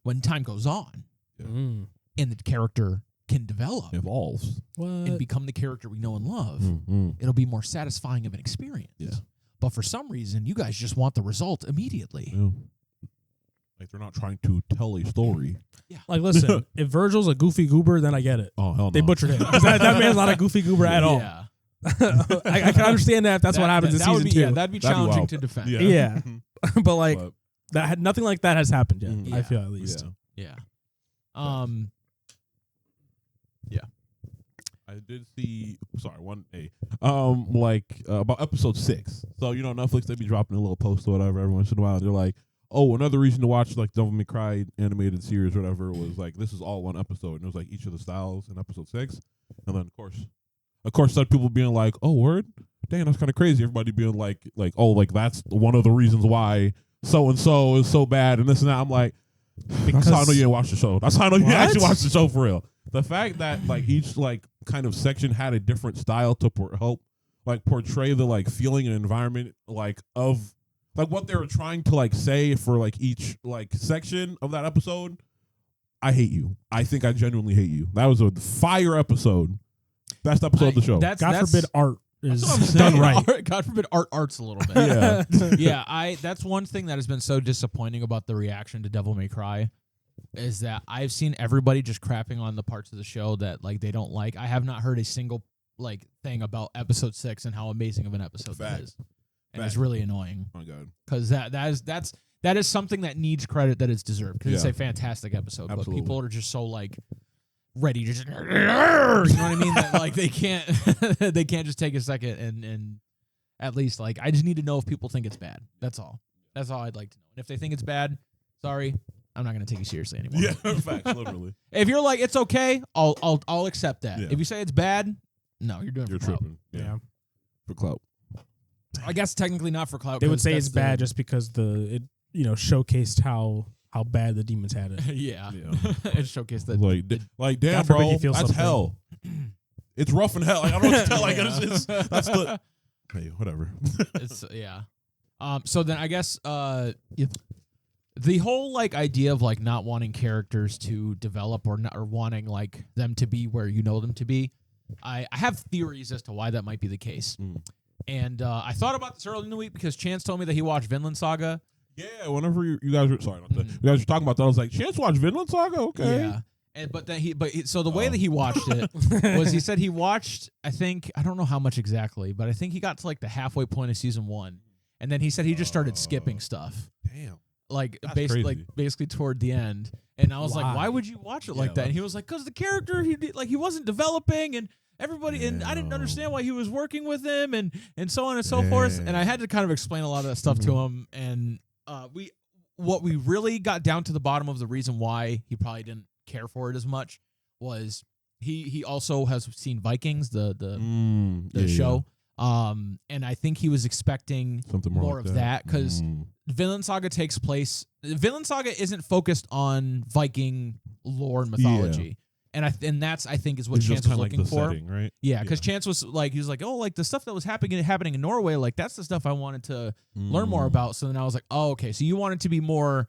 when time goes on, and the character can develop, Evolves. and become the character we know and love, it'll be more satisfying of an experience. Yeah. But for some reason, you guys just want the result immediately. Yeah. Like they're not trying to tell a story. Yeah. Like, listen, if Virgil's a goofy goober, then I get it. Oh, hell no. They butchered him. That man's not a goofy goober at all. Yeah. I can understand that if that's what happens in season 2. Yeah, that'd be challenging to defend. Yeah. But like that had nothing like that has happened yet. I feel at least. Yeah. I did see. Sorry, about episode 6. So Netflix, they be dropping a little post or whatever every once in a while. They're like, oh, another reason to watch like Devil May Cry animated series or whatever was like this is all one episode, and it was like each of the styles in episode 6, and then of course, some people being like, oh, word, dang, that's kind of crazy. Everybody being like, oh, like that's one of the reasons why so and so is so bad and this and that. I'm like, that's how I know you didn't watch the show. That's how I know you actually watched the show for real. The fact that like each like kind of section had a different style to help like portray the like feeling and environment like of like what they were trying to like say for like each like section of that episode. I hate you. I think I genuinely hate you. That was a fire episode. Best episode of the show. God forbid art is done done right. God forbid art's a little bit. Yeah. Yeah, that's one thing that has been so disappointing about the reaction to Devil May Cry is that I've seen everybody just crapping on the parts of the show that like they don't like. I have not heard a single like thing about episode 6 and how amazing of an episode that is. And it's really annoying. Oh my God. Because that is something that needs credit that it's deserved. Because it's a fantastic episode. Absolutely. But people are just so like ready to just you know what I mean? That like they can't just take a second and at least like I just need to know if people think it's bad. That's all. That's all I'd like to know. And if they think it's bad, sorry, I'm not gonna take you seriously anymore. Yeah, facts, literally. If you're like it's okay, I'll accept that. Yeah. If you say it's bad, no, you're You're for tripping. Yeah. For clout. clout. I guess technically not for clout. They would say that's it's bad just because it showcased how bad the demons had it. Yeah. It showcased that. Like damn, God forbid bro, he feels that's something. hell. It's rough in hell. Like, I don't know what to tell. Like it's that's the. Hey, whatever. It's yeah. So then I guess the whole like idea of like not wanting characters to develop or wanting like them to be where you know them to be, I have theories as to why that might be the case. And I thought about this early in the week because Chance told me that he watched Vinland Saga. Yeah, whenever you guys were you guys were talking about that, I was like, Chance watched Vinland Saga? Okay. Yeah. So the way that he watched it was he said he watched, I don't know how much exactly, but I think he got to like the halfway point of season 1. And then he said he just started skipping stuff. Damn. Like basically toward the end. And I was like, why would you watch it like that? And he was like, because the character he wasn't developing and everybody and I didn't understand why he was working with him and so on and so forth. And I had to kind of explain a lot of that stuff to him. And what we really got down to the bottom of the reason why he probably didn't care for it as much was he also has seen Vikings, the show. And I think he was expecting something more of that because Vinland Saga takes place. Vinland Saga isn't focused on Viking lore and mythology, and that's I think is what Chance was looking for, setting, right? Yeah, because Chance was like he was like, oh, like the stuff that was happening in Norway, like that's the stuff I wanted to learn more about. So then I was like, oh, okay, so you wanted to be more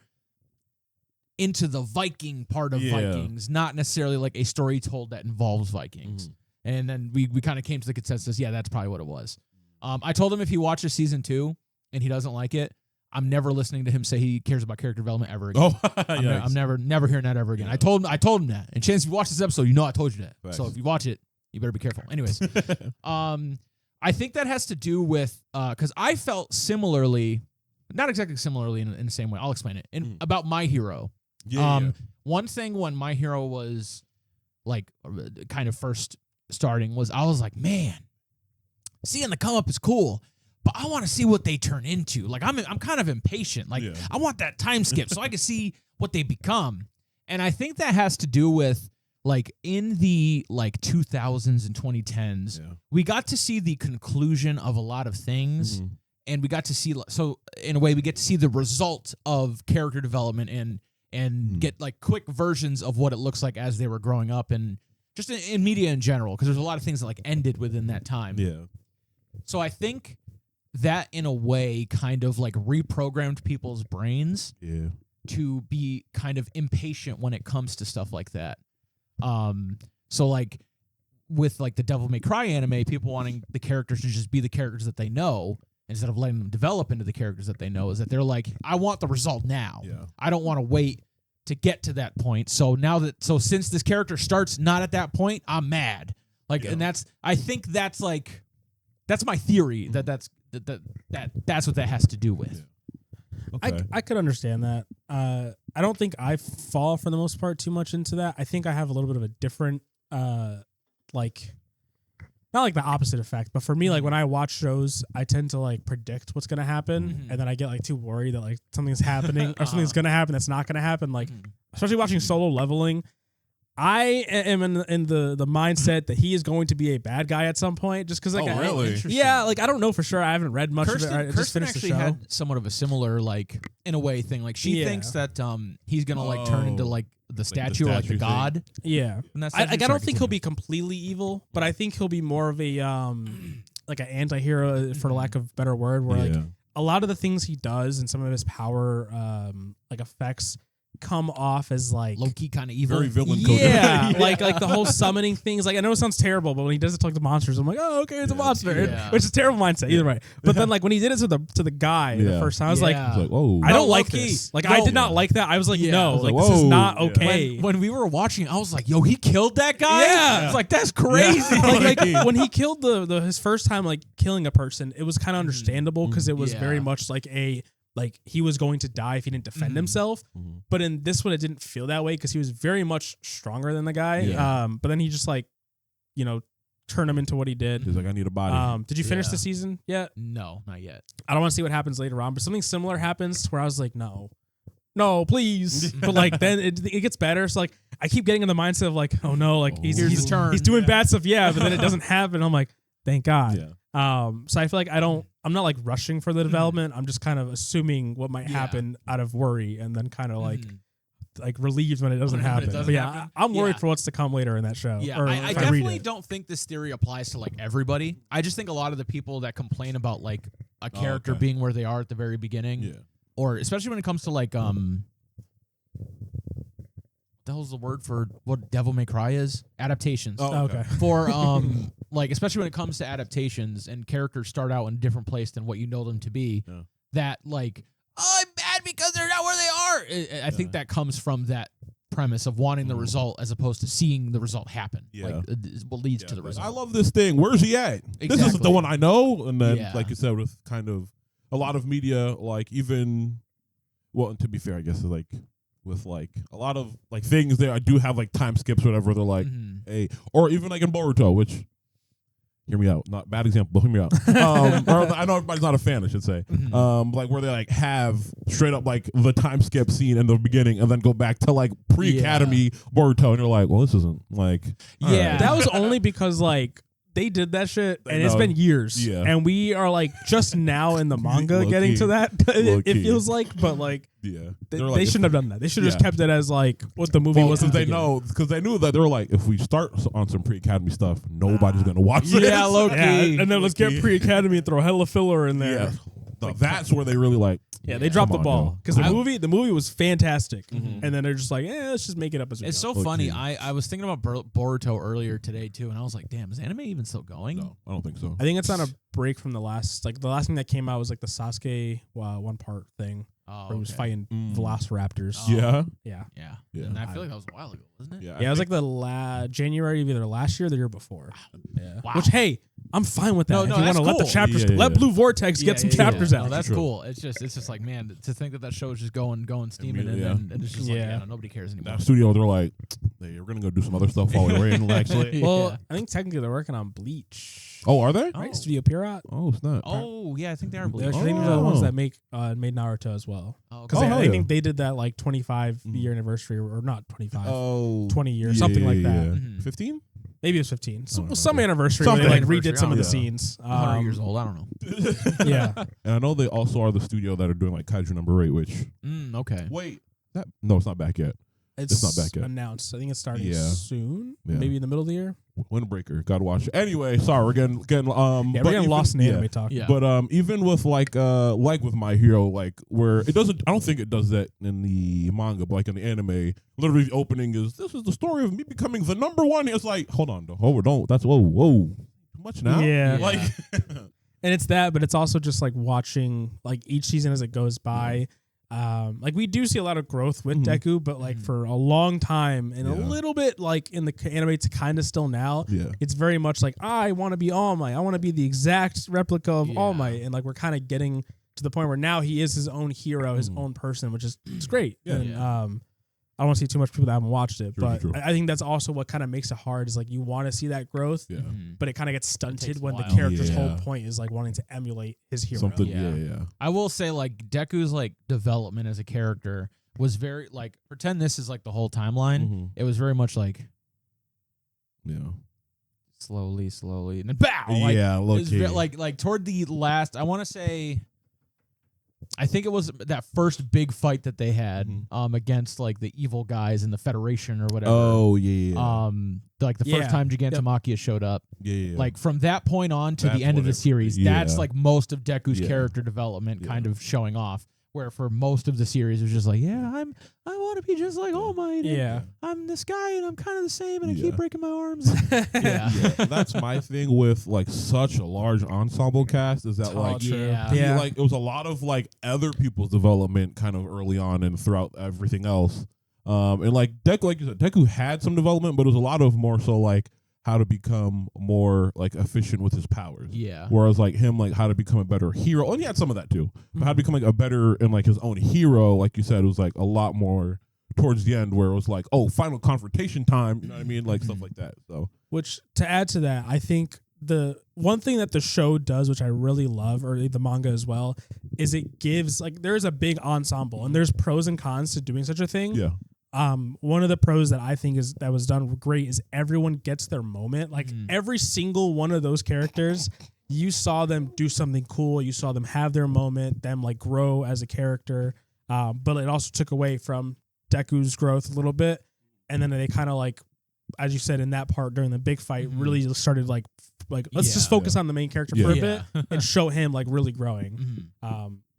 into the Viking part of Vikings, not necessarily like a story told that involves Vikings. And then we kind of came to the consensus, that's probably what it was. I told him if he watches season 2 and he doesn't like it, I'm never listening to him say he cares about character development ever again. I'm never hearing that ever again. I told him that. And Chance, if you watch this episode, I told you that. Right. So if you watch it, you better be careful. Anyways, I think that has to do with because I felt similarly, not exactly similarly in the same way. I'll explain it about My Hero. One thing when My Hero was like kind of first starting was I was like, man, seeing the come up is cool, but I want to see what they turn into. Like I'm kind of impatient. Like I want that time skip so I can see what they become. And I think that has to do with like in the like 2000s and 2010s, we got to see the conclusion of a lot of things. And we got to see, so in a way, we get to see the result of character development and get like quick versions of what it looks like as they were growing up and just in media in general, because there's a lot of things that like ended within that time. So I think that in a way kind of like reprogrammed people's brains to be kind of impatient when it comes to stuff like that. So like with like the Devil May Cry anime, people wanting the characters to just be the characters that they know instead of letting them develop into the characters that they know, is that they're like, I want the result now. I don't want to wait to get to that point. So since this character starts not at that point, I'm mad. Like, and I think that's like, that's my theory that's what that has to do with. Okay. I could understand that. I don't think I fall for the most part too much into that. I think I have a little bit of a different, like, not like the opposite effect, but for me, like when I watch shows, I tend to like predict what's gonna happen, and then I get like too worried that like something's happening or something's gonna happen that's not gonna happen. Like, especially watching Solo Leveling, I am in the mindset that he is going to be a bad guy at some point, just because like like I don't know for sure. I haven't read much of it. I just finished the show. Had somewhat of a similar like in a way thing. Like she thinks that he's gonna like turn into like the statue or like the god. Yeah, I don't think he'll be completely evil, but I think he'll be more of a like an anti-hero for lack of a better word, where like a lot of the things he does and some of his power like effects come off as like low-key kind of evil, very villain. like the whole summoning things. Like I know it sounds terrible, but when he does it to like the monsters, I'm like, oh, okay, it's a monster, which is a terrible mindset either way. But then like when he did it to the guy the first time, I was like, whoa, I don't like this. Like I did not like that. I was like, no, like this is not okay. When we were watching, I was like, yo, he killed that guy. I was like, that's crazy. Like when he killed his first time like killing a person, it was kind of understandable because it was very much like he was going to die if he didn't defend himself. But in this one, it didn't feel that way because he was very much stronger than the guy. But then he just like, turned him into what he did. He's like, I need a body. Did you finish the season yet? No, not yet. I don't want to see what happens later on, but something similar happens where I was like, no, please. But like then it gets better. So like I keep getting in the mindset of like, oh no, like he's doing bad stuff. Yeah, but then it doesn't happen. I'm like, thank God. So I feel like I'm not like rushing for the development. I'm just kind of assuming what might happen out of worry, and then kind of like relieved when it doesn't happen. I'm worried for what's to come later in that show. I definitely don't think this theory applies to like everybody. I just think a lot of the people that complain about like a character being where they are at the very beginning, or especially when it comes to like what the hell's the word for what Devil May Cry is? Adaptations. Oh, okay. For like especially when it comes to adaptations and characters start out in a different place than what you know them to be, that like, oh, I'm mad because they're not where they are. I think that comes from that premise of wanting the result as opposed to seeing the result happen. Yeah. Like what leads to the result. I love this thing. Where's he at? Exactly. This isn't the one I know. And then, like you said, with kind of a lot of media, like even, well, and to be fair, I guess like with like a lot of like things there, I do have like time skips, whatever. They're like, hey, or even like in Boruto, which, hear me out, not bad example, but hear me out. Or I know everybody's not a fan, I should say. Like where they like have straight up like the time skip scene in the beginning and then go back to like pre-academy Boruto, and you're like, well, this isn't like, yeah, that was only because like they did that shit, and it's been years. Yeah. And we are like just now in the manga getting to that. It feels like, but like, they shouldn't have done that. They should have just kept it as like what the movie was. Because they knew that they were like, if we start on some pre-academy stuff, nobody's gonna watch it. Yeah, low key. And then let's get pre-academy and throw hella filler in there. Yeah. Like, that's where they really like. Yeah, they dropped the ball because the movie was fantastic, and then they're just like, let's just make it up as we go. It's so funny. I was thinking about Boruto earlier today too, and I was like, damn, is anime even still going? No, I don't think so. I think it's on a break from the last thing that came out was like the Sasuke one part thing. Where he was fighting velociraptors. Yeah. And I feel like that was a while ago, wasn't it? Yeah, it was like the January of either last year or the year before. Yeah. Wow. Which, hey, I'm fine with that. No, if you want to let the cool. chapters, let Blue Vortex get some chapters out. No, that's cool. It's just like, man, to think that show is just going steaming, and it's just like, nobody cares anymore. That studio, they're like, hey, we're gonna go do some other stuff while we're in. Actually, well, I think technically they're working on Bleach. Oh, are they? Right, Studio Pierrot. Oh, snap. Oh, yeah, I think they are Bleach. I think they're the ones that made Naruto as well. Because I think they did that like 25-year anniversary, or not 25, 20 years, something like that. 15? Maybe it was 15. Some anniversary where they like redid some of the scenes. 100 years old, I don't know. Yeah. And I know they also are the studio that are doing like Kaiju number 8, which... okay. Wait. No, it's not back yet. It's not back yet. Announced. I think it's starting soon. Yeah. Maybe in the middle of the year. Windbreaker. Gotta watch it. Anyway, sorry, we're getting we're getting lost in anime talk. Yeah. But even with like with My Hero, like where it doesn't, I don't think it does that in the manga, but like in the anime, literally the opening is, this is the story of me becoming the number one. It's like, hold on, don't. That's whoa, too much now. Yeah. Like, and it's that, but it's also just like watching like each season as it goes by. Like we do see a lot of growth with Deku, but like for a long time and a little bit like in the anime to kind of still now, it's very much like, I want to be All Might. I want to be the exact replica of All Might. And like we're kind of getting to the point where now he is his own hero, his own person, which is it's great. And I don't want to see too much people that haven't watched it, but I think that's also what kind of makes it hard is like you want to see that growth, but it kind of gets stunted when the character's whole point is like wanting to emulate his hero. Something, I will say like Deku's like development as a character was very like, pretend this is like the whole timeline. It was very much like slowly and then bow. Like, like toward the last, I want to say, I think it was that first big fight that they had against like the evil guys in the Federation or whatever. Oh yeah. Like the first time Gigantomachia showed up. Like from that point on to the end of the series, that's like most of Deku's character development kind of showing off. Where for most of the series it was just like, I want to be just like All Might. I'm this guy and I'm kind of the same and I keep breaking my arms. That's my thing with like such a large ensemble cast is that like like it was a lot of like other people's development kind of early on and throughout everything else. And like Deku, like you said, Deku had some development, but it was a lot of more so like how to become more like efficient with his powers. Whereas like him, like how to become a better hero. And he had some of that too. But how to become like a better and like his own hero, like you said, it was like a lot more towards the end where it was like, oh, final confrontation time. You know what I mean? Like stuff like that. So which to add to that, I think the one thing that the show does, which I really love, or the manga as well, is it gives like there's a big ensemble and there's pros and cons to doing such a thing. One of the pros that I think that was done great is everyone gets their moment. Like every single one of those characters, you saw them do something cool. You saw them have their moment, them like grow as a character. But it also took away from Deku's growth a little bit. And then they kind of like, as you said in that part during the big fight, really started like let's just focus on the main character for a bit and show him like really growing.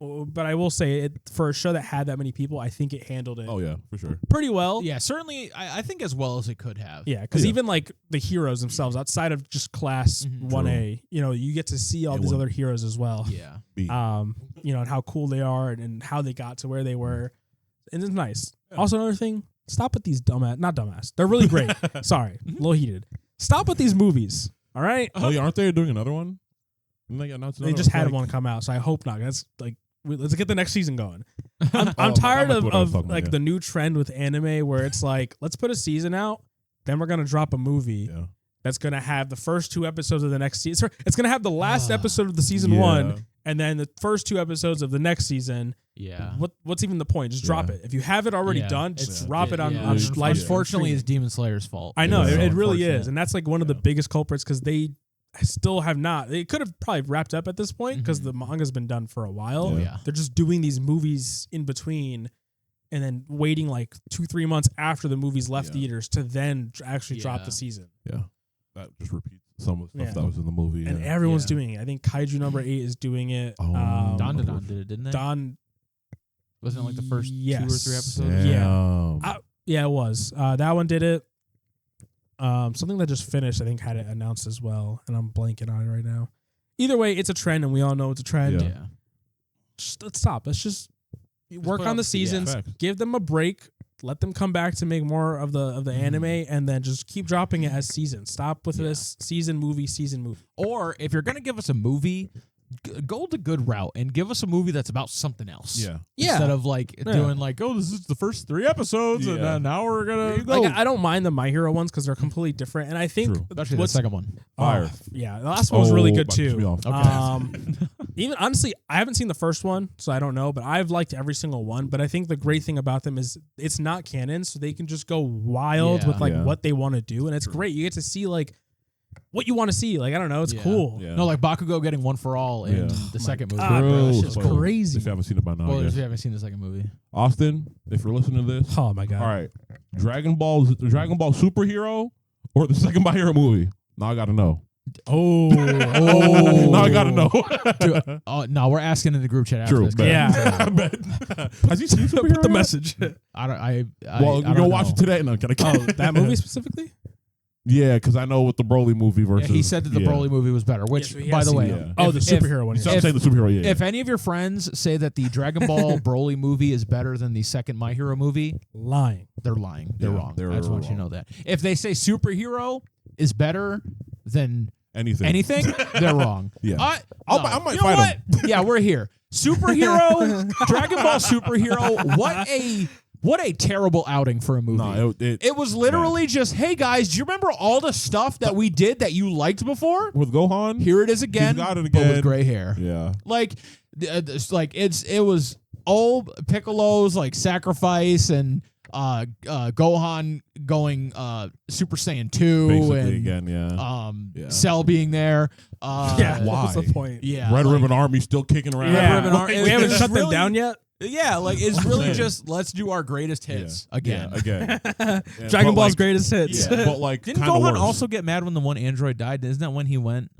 But I will say for a show that had that many people, I think it handled it. Oh yeah, for sure. Pretty well. Yeah, certainly. I think as well as it could have. Yeah, because even like the heroes themselves, outside of just class 1A, you know, you get to see all these other heroes as well. Yeah. and how cool they are and how they got to where they were. And it's nice. Also, another thing, stop with these not dumbass. They're really great. Sorry, a little heated. Stop with these movies. All right. Oh, yeah, aren't they doing another one? They just had one come out, so I hope not. That's like, let's get the next season going. I'm tired of like the new trend with anime where it's like, let's put a season out, then we're gonna drop a movie that's gonna have the first 2 episodes of the next season. It's gonna have the last episode of the season 1, and then the first 2 episodes of the next season. Yeah. What's even the point? Just drop it. If you have it already done, just drop it on live. Unfortunately, it's Demon Slayer's fault. I know it really is, and that's like one of the biggest culprits because they still have not. They could have probably wrapped up at this point because the manga's been done for a while. Yeah. They're just doing these movies in between, and then waiting like 2-3 months after the movie's left theaters to then actually drop the season. Yeah, that just repeats some of the stuff that was in the movie, and everyone's doing it. I think Kaiju number 8 is doing it. Don did it, didn't they? Don. Wasn't it like the first 2 or 3 episodes? Yeah. Yeah, it was. That one did it. Something that just finished, I think, had it announced as well, and I'm blanking on it right now. Either way, it's a trend, and we all know it's a trend. Yeah. Just, let's stop. Let's just work on the seasons, give them a break, let them come back to make more of the anime, and then just keep dropping it as seasons. Stop with this season movie. Or if you're gonna give us a movie, go the good route and give us a movie that's about something else. Yeah. Instead of like doing like, oh, this is the first 3 episodes, and now we're gonna go. Like, I don't mind the My Hero ones because they're completely different, and I think especially the second one. Fire. Yeah, the last one was really good too. Okay. Even honestly, I haven't seen the first one, so I don't know, but I've liked every single one. But I think the great thing about them is it's not canon, so they can just go wild with like what they want to do, and it's great. You get to see like what you want to see. Like, I don't know, it's cool. Yeah. No, like Bakugo getting one for all in the second movie. Bro, that's just crazy. If you haven't seen it by now. Spoilers if you haven't seen the second movie. Austin, if you're listening to this. Oh my god. All right. Dragon Ball Super Hero or the second My Hero movie? Now I gotta know. Now I gotta know. Dude, no, we're asking in the group chat after this. Yeah. I bet. Has he seen Super Hero? Put the message. Well, we're gonna watch it today. No, that movie specifically? Yeah, because I know with the Broly movie versus. Yeah, he said that the Broly movie was better, which, by the way. The superhero one. I'm saying the superhero, If any of your friends say that the Dragon Ball Broly movie is better than the second My Hero movie, lying. They're lying. They're wrong. I just want you to know that. If they say superhero is better than anything, they're wrong. Yeah. I might fight him. Yeah, we're here. Superhero, Dragon Ball Superhero, what a terrible outing for a movie. No, it was literally just, hey guys, do you remember all the stuff that we did that you liked before? With Gohan? Here it is again, He's got it again. but with gray hair. Yeah. Like, it was old Piccolo's like sacrifice and Gohan going Super Saiyan 2 Basically and again, Cell being there. Why? What's the point? Yeah, Red Ribbon Army still kicking around. Yeah. Red Ribbon Army. We haven't shut them down yet. Yeah, like it's really just let's do our greatest hits again. Yeah, again. Dragon Ball's greatest hits. Yeah, but like, didn't Gohan also get mad when the one android died? Isn't that when he went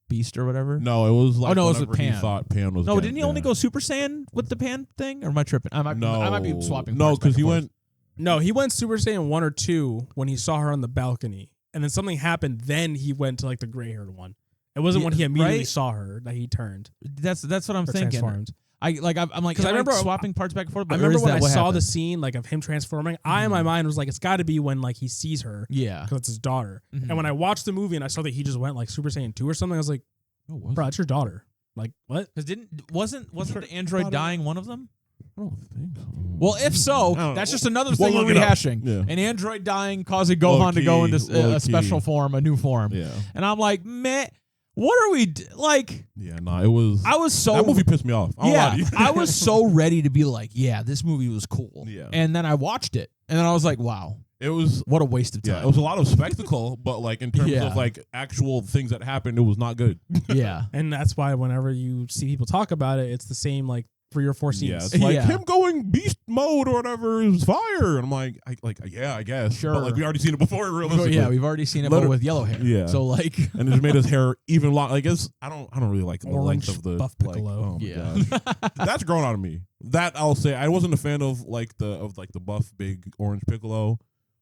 Beast or whatever? No, it was like it was with Pan. He thought Pan was. No, didn't he only go Super Saiyan with the Pan thing? Or am I tripping? I might be swapping. No, because he went. No, he went Super Saiyan 1 or 2 when he saw her on the balcony, and then something happened. Then he went to like the gray-haired one. It wasn't when he immediately saw her that he turned. That's what I'm thinking. Transformed. I'm like, because I remember swapping parts back and forth. I remember when I saw the scene like of him transforming. In my mind was like, it's got to be when like he sees her. Yeah, because it's his daughter. And when I watched the movie and I saw that he just went like Super Saiyan 2 or something, I was like, bro, it's your daughter. Like what? Because wasn't the android dying one of them? I don't think so. Well, if so, that's just another thing we're rehashing. Yeah. An android dying causing Gohan to go into a special form, a new form. Yeah, and I'm like, man. What are we like? Yeah, no, it was. I was so that movie pissed me off. I was so ready to be like, yeah, this movie was cool. Yeah, and then I watched it, and then I was like, wow, it was what a waste of time. Yeah, it was a lot of spectacle, but like in terms of like actual things that happened, it was not good. Yeah, and that's why whenever you see people talk about it, it's the same like 3 or 4 scenes. Yeah, it's like him going beast mode or whatever is fire. And I'm like, I guess. Sure. But like we already seen it before, realistically. Yeah, we've already seen it, but with yellow hair. Yeah. So like, and it just made his hair even long. Like I don't really like the length of the buff Piccolo. Like, oh my gosh. That's grown on me. That I'll say. I wasn't a fan of the buff big orange Piccolo,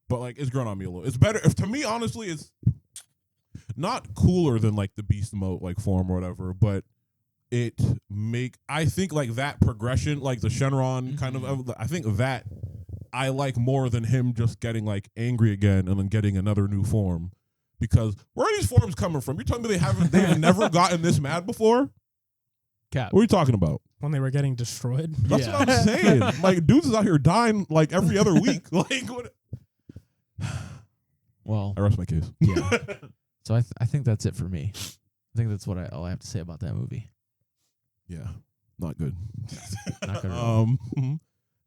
but like it's grown on me a little. It's better to me. Honestly, it's not cooler than like the beast mode like form or whatever, but I think like that progression, like the Shenron kind of, I think that I like more than him just getting like angry again and then getting another new form. Because where are these forms coming from? You're telling me they've never gotten this mad before? Cap. What are you talking about? When they were getting destroyed. That's what I'm saying. Like, dudes is out here dying like every other week. Like, what? Well, I rest my case. Yeah. So I think that's it for me. I think that's what all I have to say about that movie. Yeah, not good. Not good at all.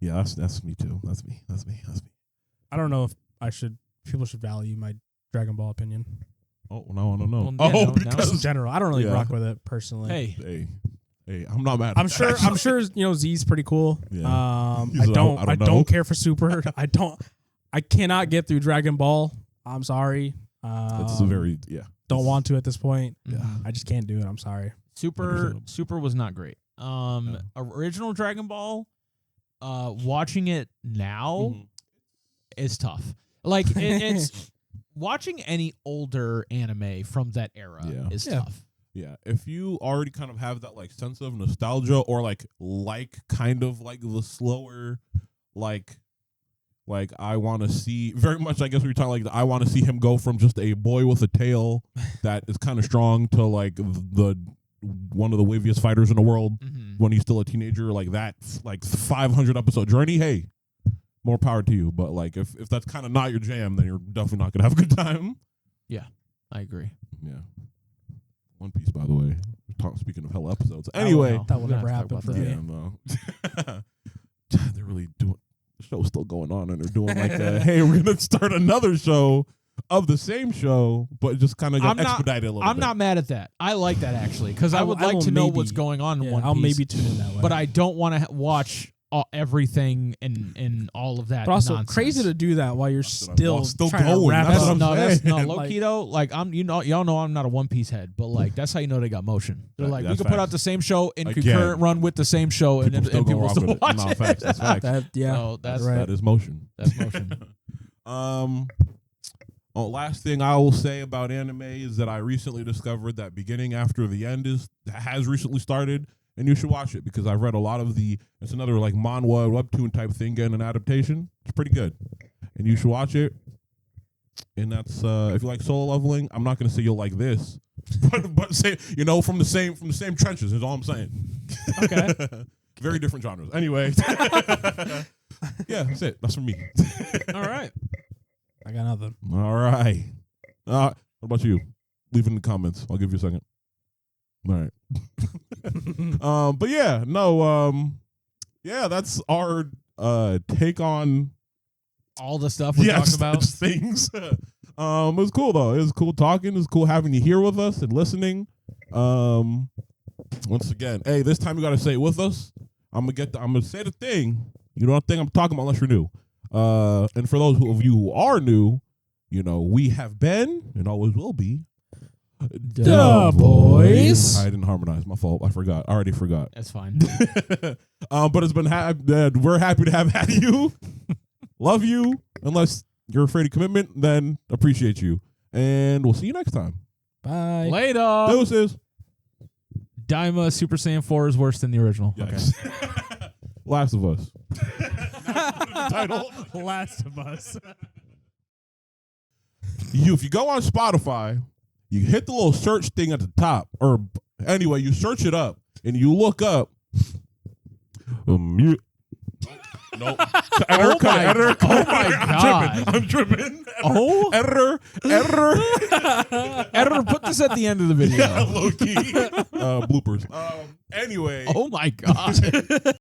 Yeah, that's me too. That's me. I don't know if people should value my Dragon Ball opinion. Oh, now I don't know. Well, yeah, no, because In general, I don't really Yeah. rock with it personally. Hey, hey, I'm not mad. I'm sure Z's pretty cool. Yeah. I don't I don't know. don't care for Super. I cannot get through Dragon Ball. I'm sorry. That's a very don't want to at this point. Yeah. I just can't do it. I'm sorry. Super was not great. Original Dragon Ball, watching it now is tough. Like it's watching any older anime from that era is tough. Yeah, if you already kind of have that like sense of nostalgia or like kind of like the slower like I want to see very much, I guess we were talking like I want to see him go from just a boy with a tail that is kind of strong to like the one of the waviest fighters in the world when he's still a teenager, like that like 500 episode journey. Hey, more power to you. But like if that's kind of not your jam, then you're definitely not gonna have a good time. Yeah, I agree. Yeah. One Piece, by the way. Speaking of hell episodes. Anyway, That will never happen for me. yeah, no. They're really doing. The show's still going on, and they're doing like, hey, we're gonna start another show of the same show, but just kind of expedited a little bit. I'm not mad at that. I like that actually because I would like will to know maybe- what's going on in Yeah, One Piece. I'll maybe tune in that way. But I don't want to watch everything and all of that. But also nonsense. crazy to do that while you're still still trying going. to wrap That's up. what I'm saying. low Like- key though. Like y'all know I'm not a One Piece head, but like that's how you know they got motion. They're like, we That's could put facts. out the same show in Again. concurrent run with the same show, and People still go people rock still with it. watch No, it. facts. That's facts. So that's right. That is motion. That's motion. Last thing I will say about anime is that I recently discovered that beginning after the end has recently started, and you should watch it because I've read a lot of it's another like manhwa webtoon type thing getting an adaptation. It's pretty good, and you should watch it. And that's if you like solo leveling, I'm not gonna say you'll like this, but say from the same trenches is all I'm saying. Okay. Very different genres. Anyway, yeah, that's it. That's for me. All right. I got nothing. All right. What about you? Leave it in the comments. I'll give you a second. All right. But yeah, no. Yeah, that's our take on All the stuff we talked about. things. It was cool though. It was cool talking. It was cool having you here with us and listening. Once again, hey, this time you got to say it with us. I'm gonna say the thing. You don't think I'm talking about unless you're new. And for those of you who are new, we have been and always will be Duh, boys. I didn't harmonize. My fault. I forgot. I already forgot. That's fine. But it's been we're happy to have had you. Love you. Unless you're afraid of commitment, then appreciate you. And we'll see you next time. Bye. Later. Deuces. Daima Super Saiyan 4 is worse than the original. Yes. Last of Us. Title. Last of Us. If you go on Spotify, you hit the little search thing at the top, or anyway, you search it up and you look up. Nope. Editor. Oh my God. I'm tripping. Oh. Editor. Editor, put this at the end of the video. Yeah, low key. Bloopers. Anyway. Oh my God.